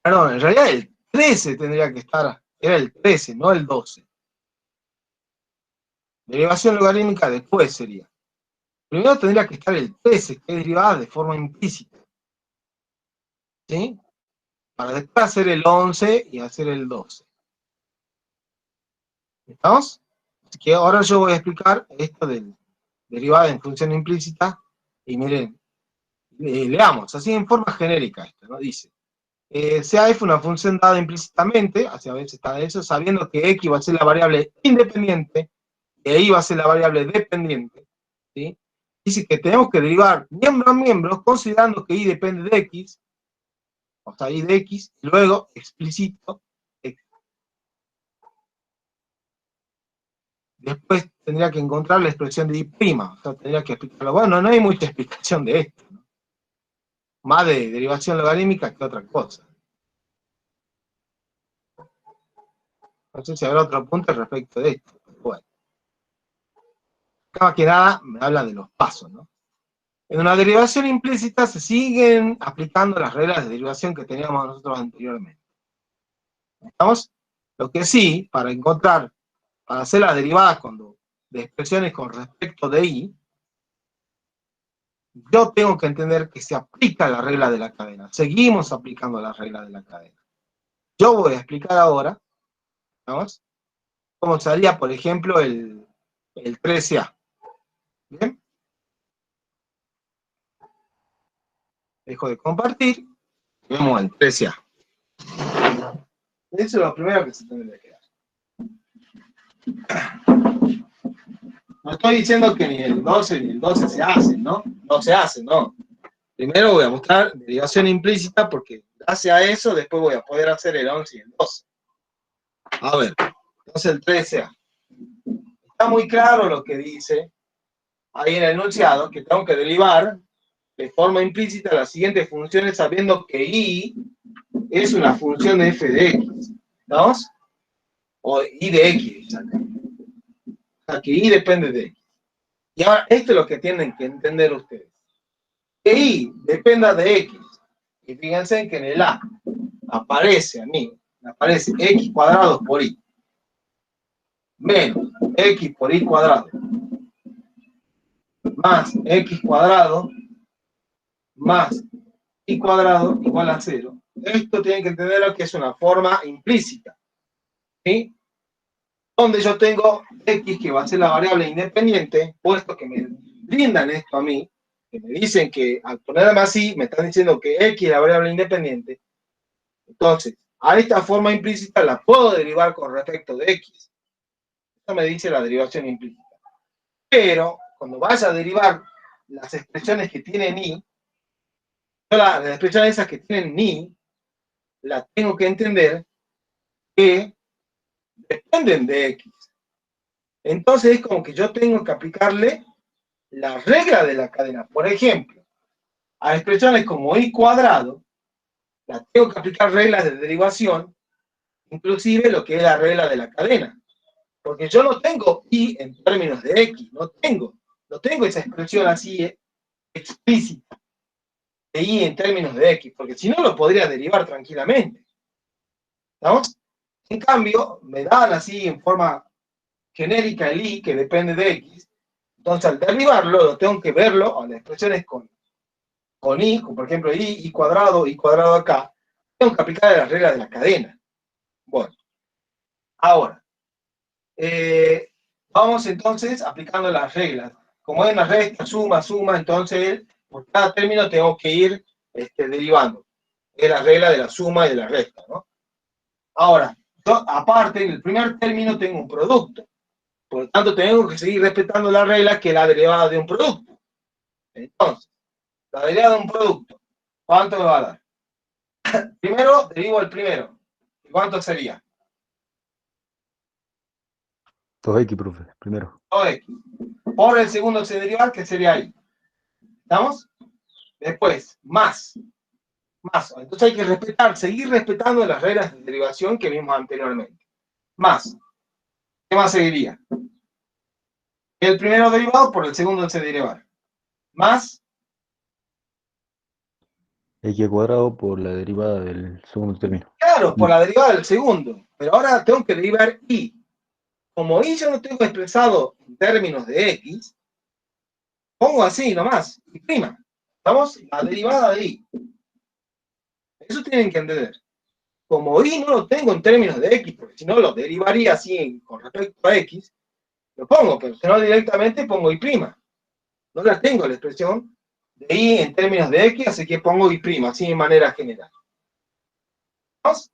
perdón, en realidad el 13 tendría que estar, era el 13, no el 12. Derivación logarítmica después sería. Primero tendría que estar el 13, que es derivada de forma implícita. ¿Sí? Para después hacer el 11 y hacer el 12. ¿Estamos? Así que ahora yo voy a explicar esto del derivada en función implícita. Y miren, leamos, así en forma genérica esto, ¿no? Dice, sea f una función dada implícitamente, hacia veces está eso, sabiendo que x va a ser la variable independiente, y y va a ser la variable dependiente, ¿sí? Dice que tenemos que derivar miembro a miembro, considerando que y depende de x, o sea, y de x, y luego explícito x. Después tendría que encontrar la expresión de y', o sea, tendría que explicarlo. Bueno, no hay mucha explicación de esto, ¿no? Más de derivación logarítmica que otra cosa. No sé si habrá otro punto respecto de esto, pero bueno. Más que nada me habla de los pasos, ¿no? En una derivación implícita se siguen aplicando las reglas de derivación que teníamos nosotros anteriormente. ¿Estamos? Lo que sí, para hacer las derivadas de expresiones con respecto de y, yo tengo que entender que se aplica la regla de la cadena. Seguimos aplicando la regla de la cadena. Yo voy a explicar ahora, ¿vamos? Cómo salía, por ejemplo, el 13A. ¿Bien? Dejo de compartir. Vemos el 13A. Eso es lo primero que se tendría que dar. No estoy diciendo que ni el 12 ni el 12 se hacen, ¿no? No se hacen, no. Primero voy a mostrar derivación implícita porque gracias a eso después voy a poder hacer el 11 y el 12. A ver, entonces el 13A. Está muy claro lo que dice ahí en el enunciado, que tengo que derivar de forma implícita las siguientes funciones sabiendo que y es una función de f de x. ¿Estamos? O y de x. O sea, que y depende de x. Y ahora, esto es lo que tienen que entender ustedes. Que y dependa de x. Y fíjense que en el A aparece x cuadrado por y. Menos x por y cuadrado. Más x cuadrado más y cuadrado igual a 0. Esto tienen que entenderlo que es una forma implícita. ¿Sí? Donde yo tengo x que va a ser la variable independiente, puesto que me brindan esto a mí, que me dicen que al ponerme así, me están diciendo que x es la variable independiente. Entonces, a esta forma implícita la puedo derivar con respecto de x. Eso me dice la derivación implícita. Pero, cuando vaya a derivar las expresiones que tienen y, las expresiones esas que tienen ni, las tengo que entender que dependen de x. Entonces es como que yo tengo que aplicarle la regla de la cadena. Por ejemplo, a expresiones como y cuadrado, las tengo que aplicar reglas de derivación, inclusive lo que es la regla de la cadena. Porque yo no tengo y en términos de x, no tengo esa expresión así explícita de y en términos de x, porque si no lo podría derivar tranquilamente. ¿Estamos? En cambio, me dan así en forma genérica el y, que depende de x. Entonces, al derivarlo, lo tengo que verlo, a las expresiones con y, como por ejemplo y cuadrado acá, tengo que aplicar las reglas de la cadena. Bueno, ahora, vamos entonces aplicando las reglas. Como es una resta, suma, entonces por cada término tengo que ir derivando. Es la regla de la suma y de la resta, ¿no? Ahora, yo, aparte, en el primer término tengo un producto. Por lo tanto, tengo que seguir respetando la regla que es la derivada de un producto. Entonces, la derivada de un producto, ¿cuánto me va a dar? Primero, derivo el primero. ¿Cuánto sería? 2x, profe, primero. 2x. Por el segundo se derivar, que sería ahí. ¿Estamos? Después, más. Entonces hay que seguir respetando las reglas de derivación que vimos anteriormente. Más. ¿Qué más seguiría? El primero derivado por el segundo se derivar. Más X cuadrado por la derivada del segundo término. Claro, por la derivada del segundo. Pero ahora tengo que derivar y. Como y yo no tengo expresado en términos de x, pongo así nomás, y prima. ¿Estamos? La derivada de y. Eso tienen que entender. Como y no lo tengo en términos de x, porque si no lo derivaría así con respecto a x, lo pongo, pero si no directamente pongo y prima. No la tengo la expresión de y en términos de x, así que pongo y prima, así de manera general. ¿Vamos?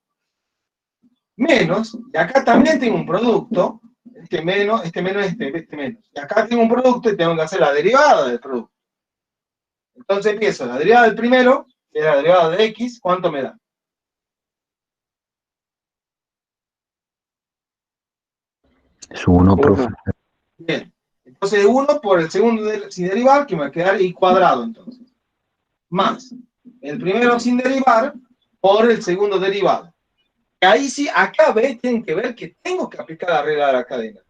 Menos, y acá también tengo un producto, este menos, este menos, este menos. Y acá tengo un producto y tengo que hacer la derivada del producto. Entonces empiezo la derivada del primero, que es la derivada de x, ¿cuánto me da? Es 1, profe. Bien. Entonces 1 por el segundo sin derivar, que me va a quedar y cuadrado entonces. Más el primero sin derivar por el segundo derivado. Ahí sí, acá tienen que ver que tengo que aplicar la regla de la cadena.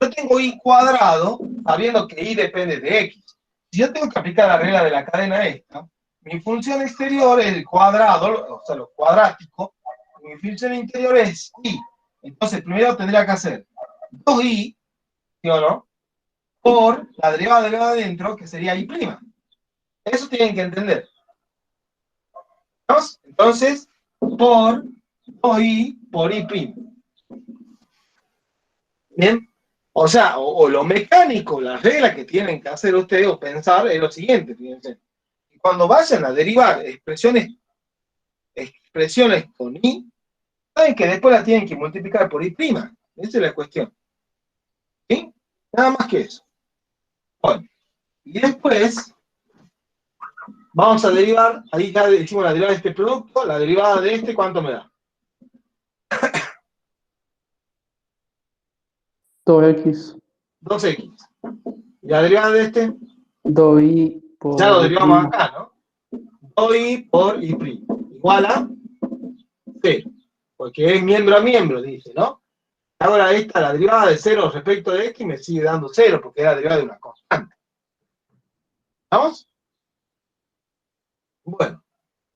Yo tengo y cuadrado, sabiendo que y depende de x. Si yo tengo que aplicar la regla de la cadena esta, mi función exterior es el cuadrado, o sea, lo cuadrático, mi función interior es y. Entonces, primero tendría que hacer 2i, ¿sí o no? Por la derivada de adentro, que sería i'. Eso tienen que entender. ¿Vamos? Entonces, por 2i por i'. Bien. O sea, o lo mecánico, la regla que tienen que hacer ustedes o pensar es lo siguiente, fíjense. Cuando vayan a derivar expresiones con i, saben que después las tienen que multiplicar por i'. Esa es la cuestión. ¿Sí? Nada más que eso. Bueno, y después vamos a derivar, ahí ya decimos la derivada de este producto, la derivada de este, ¿cuánto me da? 2x. 2x. ¿Y la derivada de este? 2y por Ya lo derivamos i'. acá, ¿no? 2i por i'. Igual a 0. Porque es miembro a miembro, dice, ¿no? Ahora esta, la derivada de 0 respecto de x, me sigue dando 0, porque es la derivada de una constante. ¿Vamos? Bueno.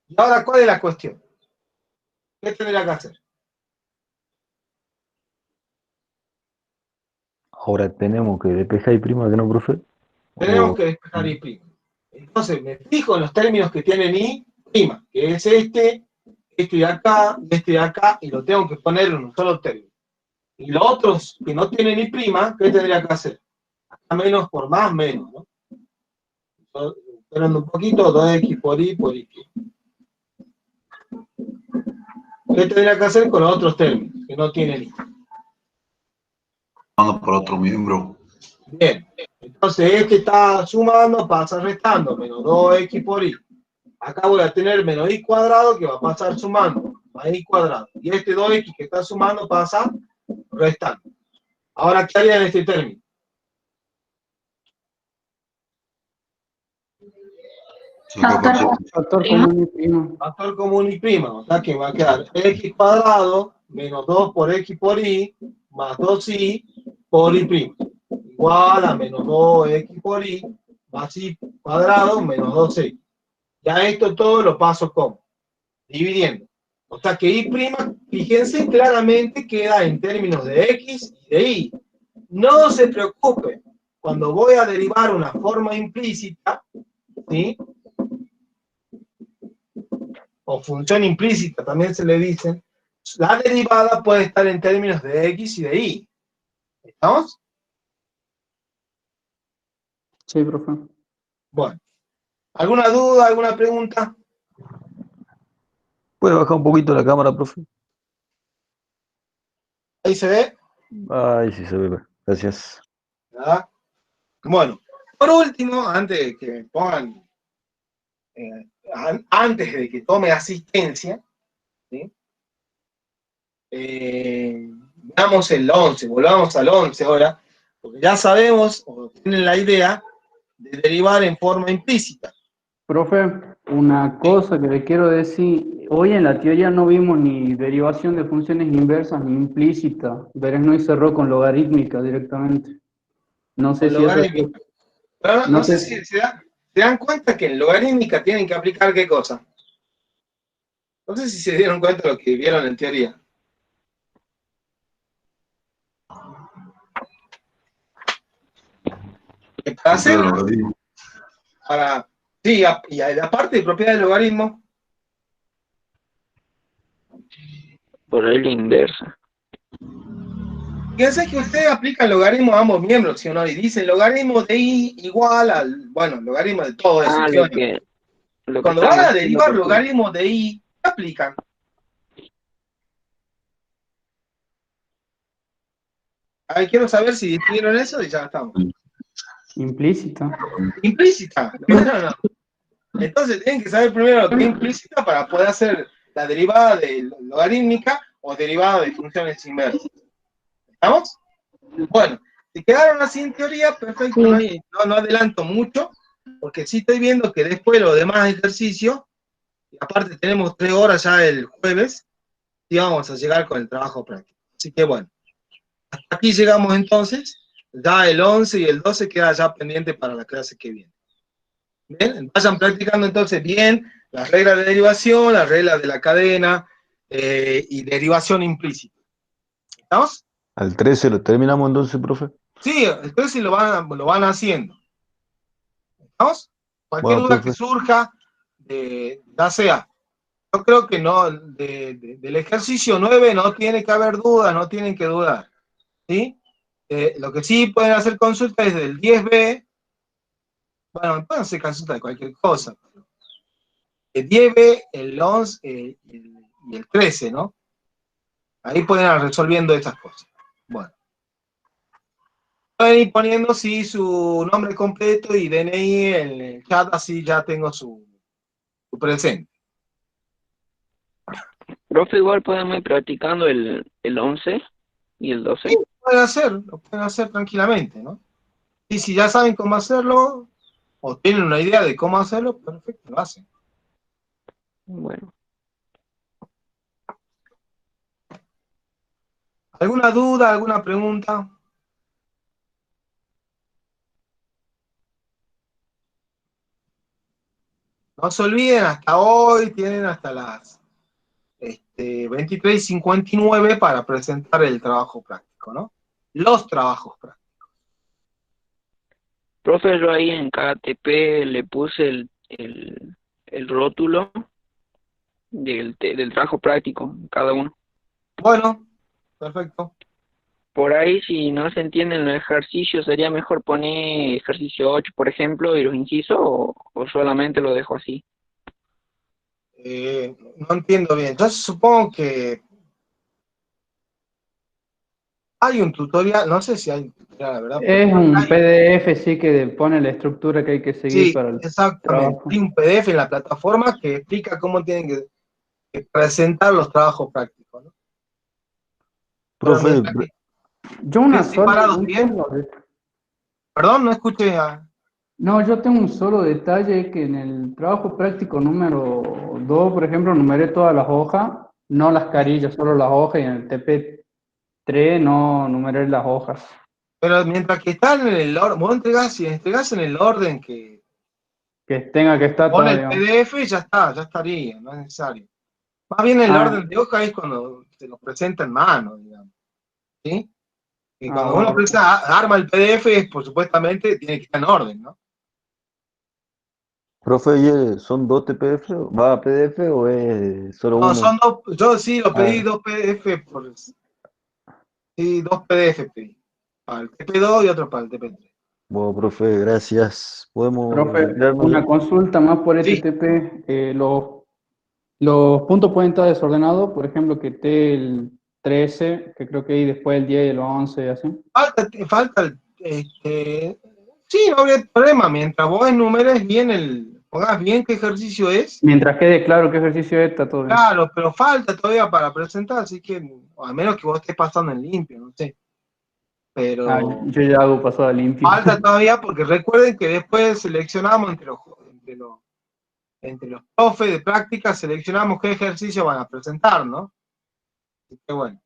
Y ahora, ¿cuál es la cuestión? ¿Qué tendría que hacer? Ahora tenemos que despejar y prima, ¿que no, profe? Tenemos que despejar i'. Entonces, me fijo en los términos que tienen i', que es este de acá, y lo tengo que poner en un solo término. Y los otros que no tienen i', ¿qué tendría que hacer? Acá menos por más, menos, ¿no? Esperando un poquito, 2x por i por i'. ¿Qué tendría que hacer con los otros términos que no tienen i? Sumando por otro miembro. Bien, entonces este está sumando, pasa restando, menos 2x por i. Acá voy a tener menos i cuadrado que va a pasar sumando, más i cuadrado. Y este 2x que está sumando pasa restando. Ahora, ¿qué haría en este término? Factor común y prima. Factor común y prima, o sea que va a quedar x cuadrado menos 2 por x por i más 2i por i'. Igual a menos 2x por i más i cuadrado menos 2x. Ya esto todo lo paso como dividiendo. O sea que i', fíjense, claramente queda en términos de x y de y. No se preocupen, cuando voy a derivar una forma implícita, ¿sí? O función implícita también se le dice, la derivada puede estar en términos de x y de y. ¿Estamos? Sí, profe. Bueno. ¿Alguna duda, alguna pregunta? ¿Puede bajar un poquito la cámara, profe? Ahí se ve. Ay, sí se ve. Gracias. ¿Verdad? Bueno, por último, antes de que me pongan, antes de que tome asistencia, ¿sí? Veamos el 11, volvamos al 11 ahora, porque ya sabemos, o tienen la idea, de derivar en forma implícita. Profe, una cosa que le quiero decir, hoy en la teoría no vimos ni derivación de funciones inversas ni implícita. Beresnoy cerró con logarítmica directamente. No sé Con si eso es... logarítmica. Pero no sé si se dan cuenta que en logarítmica tienen que aplicar ¿qué cosa? No sé si se dieron cuenta de lo que vieron en teoría. Que para hacer, sí, y aparte de propiedad del logaritmo, Por ahí la inversa. fíjense que ustedes aplican logaritmo a ambos miembros, ¿sí o no? Y dicen logaritmo de i igual al, bueno, logaritmo de todo eso, Ah, ¿sí o lo no? que Cuando van estábamos a haciendo derivar recién. logaritmo de i, ¿qué aplican? A ver, quiero saber si describieron eso y ya estamos. Implícita. Implícita, ¿lo ven o no? Entonces tienen que saber primero lo que es implícita para poder hacer la derivada de logarítmica o derivada de funciones inversas. ¿Estamos? Bueno, si quedaron así en teoría, perfecto, no adelanto mucho, porque sí estoy viendo que después los demás ejercicios, y aparte tenemos 3 horas ya el jueves, y vamos a llegar con el trabajo práctico. Así que bueno, hasta aquí llegamos entonces, ya el 11 y el 12 queda ya pendiente para la clase que viene. Bien, vayan practicando entonces bien las reglas de derivación, las reglas de la cadena y derivación implícita. ¿Estamos? Al 13 lo terminamos entonces, profe. Sí, entonces lo van haciendo. ¿Estamos? Cualquier Bueno, duda que profe. surja, ya sea, yo creo que no, del ejercicio 9 no tiene que haber dudas, no tienen que dudar. ¿Sí? Lo que sí pueden hacer consulta es del 10B, bueno, pueden hacer consulta de cualquier cosa. El 10B, el 11 y el 13, ¿no? Ahí pueden ir resolviendo estas cosas. Bueno. Pueden ir poniendo, sí, su nombre completo y DNI en el chat, así ya tengo su presente. Profe, igual podemos ir practicando el 11 y el 12. Sí, lo pueden hacer tranquilamente, ¿no? Y si ya saben cómo hacerlo, o tienen una idea de cómo hacerlo, perfecto, lo hacen. Bueno. ¿Alguna duda, alguna pregunta? No se olviden, hasta hoy tienen hasta las 23:59 para presentar el trabajo práctico, ¿no? Los trabajos prácticos. Profe, yo ahí en KTP le puse el rótulo del trabajo práctico, cada uno. Bueno, perfecto. Por ahí, si no se entienden los ejercicios, sería mejor poner ejercicio 8, por ejemplo, y los incisos, o solamente lo dejo así. No entiendo bien. Yo supongo que hay un tutorial, no sé si hay un tutorial, la verdad, pero Es un PDF, sí, que pone la estructura que hay que seguir sí, para el exactamente. trabajo. Hay un PDF en la plataforma que explica cómo tienen que presentar los trabajos prácticos, ¿no? Pero Profe, mientras que Yo estén separados bien, perdón, no escuché a... No, yo tengo un solo detalle que en el trabajo práctico número 2, por ejemplo, numeré todas las hojas, no las carillas, solo las hojas, y en el TP3 no numeré las hojas. Pero mientras que están en el orden, vos si entregás en el orden que Que tenga que estar pone el todavía. PDF, ya está, ya estaría, no es necesario. Más bien el Ah, orden de hoja es cuando se lo presenta en mano, digamos. ¿Sí? Y cuando uno bueno. arma el PDF, supuestamente tiene que estar en orden, ¿no? profe, ¿son dos TPF? ¿Va a PDF o es solo No, uno? son dos, yo sí lo pedí Ah, dos PDF sí, dos PDF pedí. Para el TP2 y otro para el TP3. bueno, profe, gracias. ¿Podemos Profe, retirarnos una ya? consulta más por Sí, TP. Los puntos pueden estar desordenados, por ejemplo, que esté el 13, que creo que ahí después el 10 y el 11, así. falta sí, no habría problema, mientras vos enumeres bien pongas bien qué ejercicio es. Mientras quede claro qué ejercicio es, está todo bien. Claro, pero falta todavía para presentar, así que, o al menos que vos estés pasando en limpio, no sé. Ah, Pero yo ya hago pasada limpio. falta todavía porque recuerden que después seleccionamos entre los profes de práctica, seleccionamos qué ejercicio van a presentar, ¿no? Así que bueno,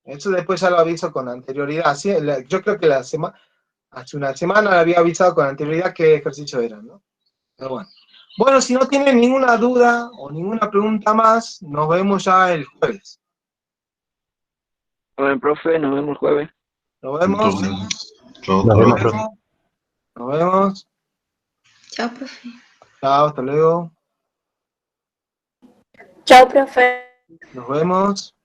eso después ya lo aviso con anterioridad. Sí, yo creo que hace una semana le había avisado con anterioridad qué ejercicio eran, ¿no? Pero bueno. Bueno, si no tienen ninguna duda o ninguna pregunta más, nos vemos ya el jueves. Bueno, profe, nos vemos el jueves. Nos vemos. Chao, Nos profe. vemos. Nos vemos. Chao, profe. Chao, hasta luego. Chao, profe. Nos vemos.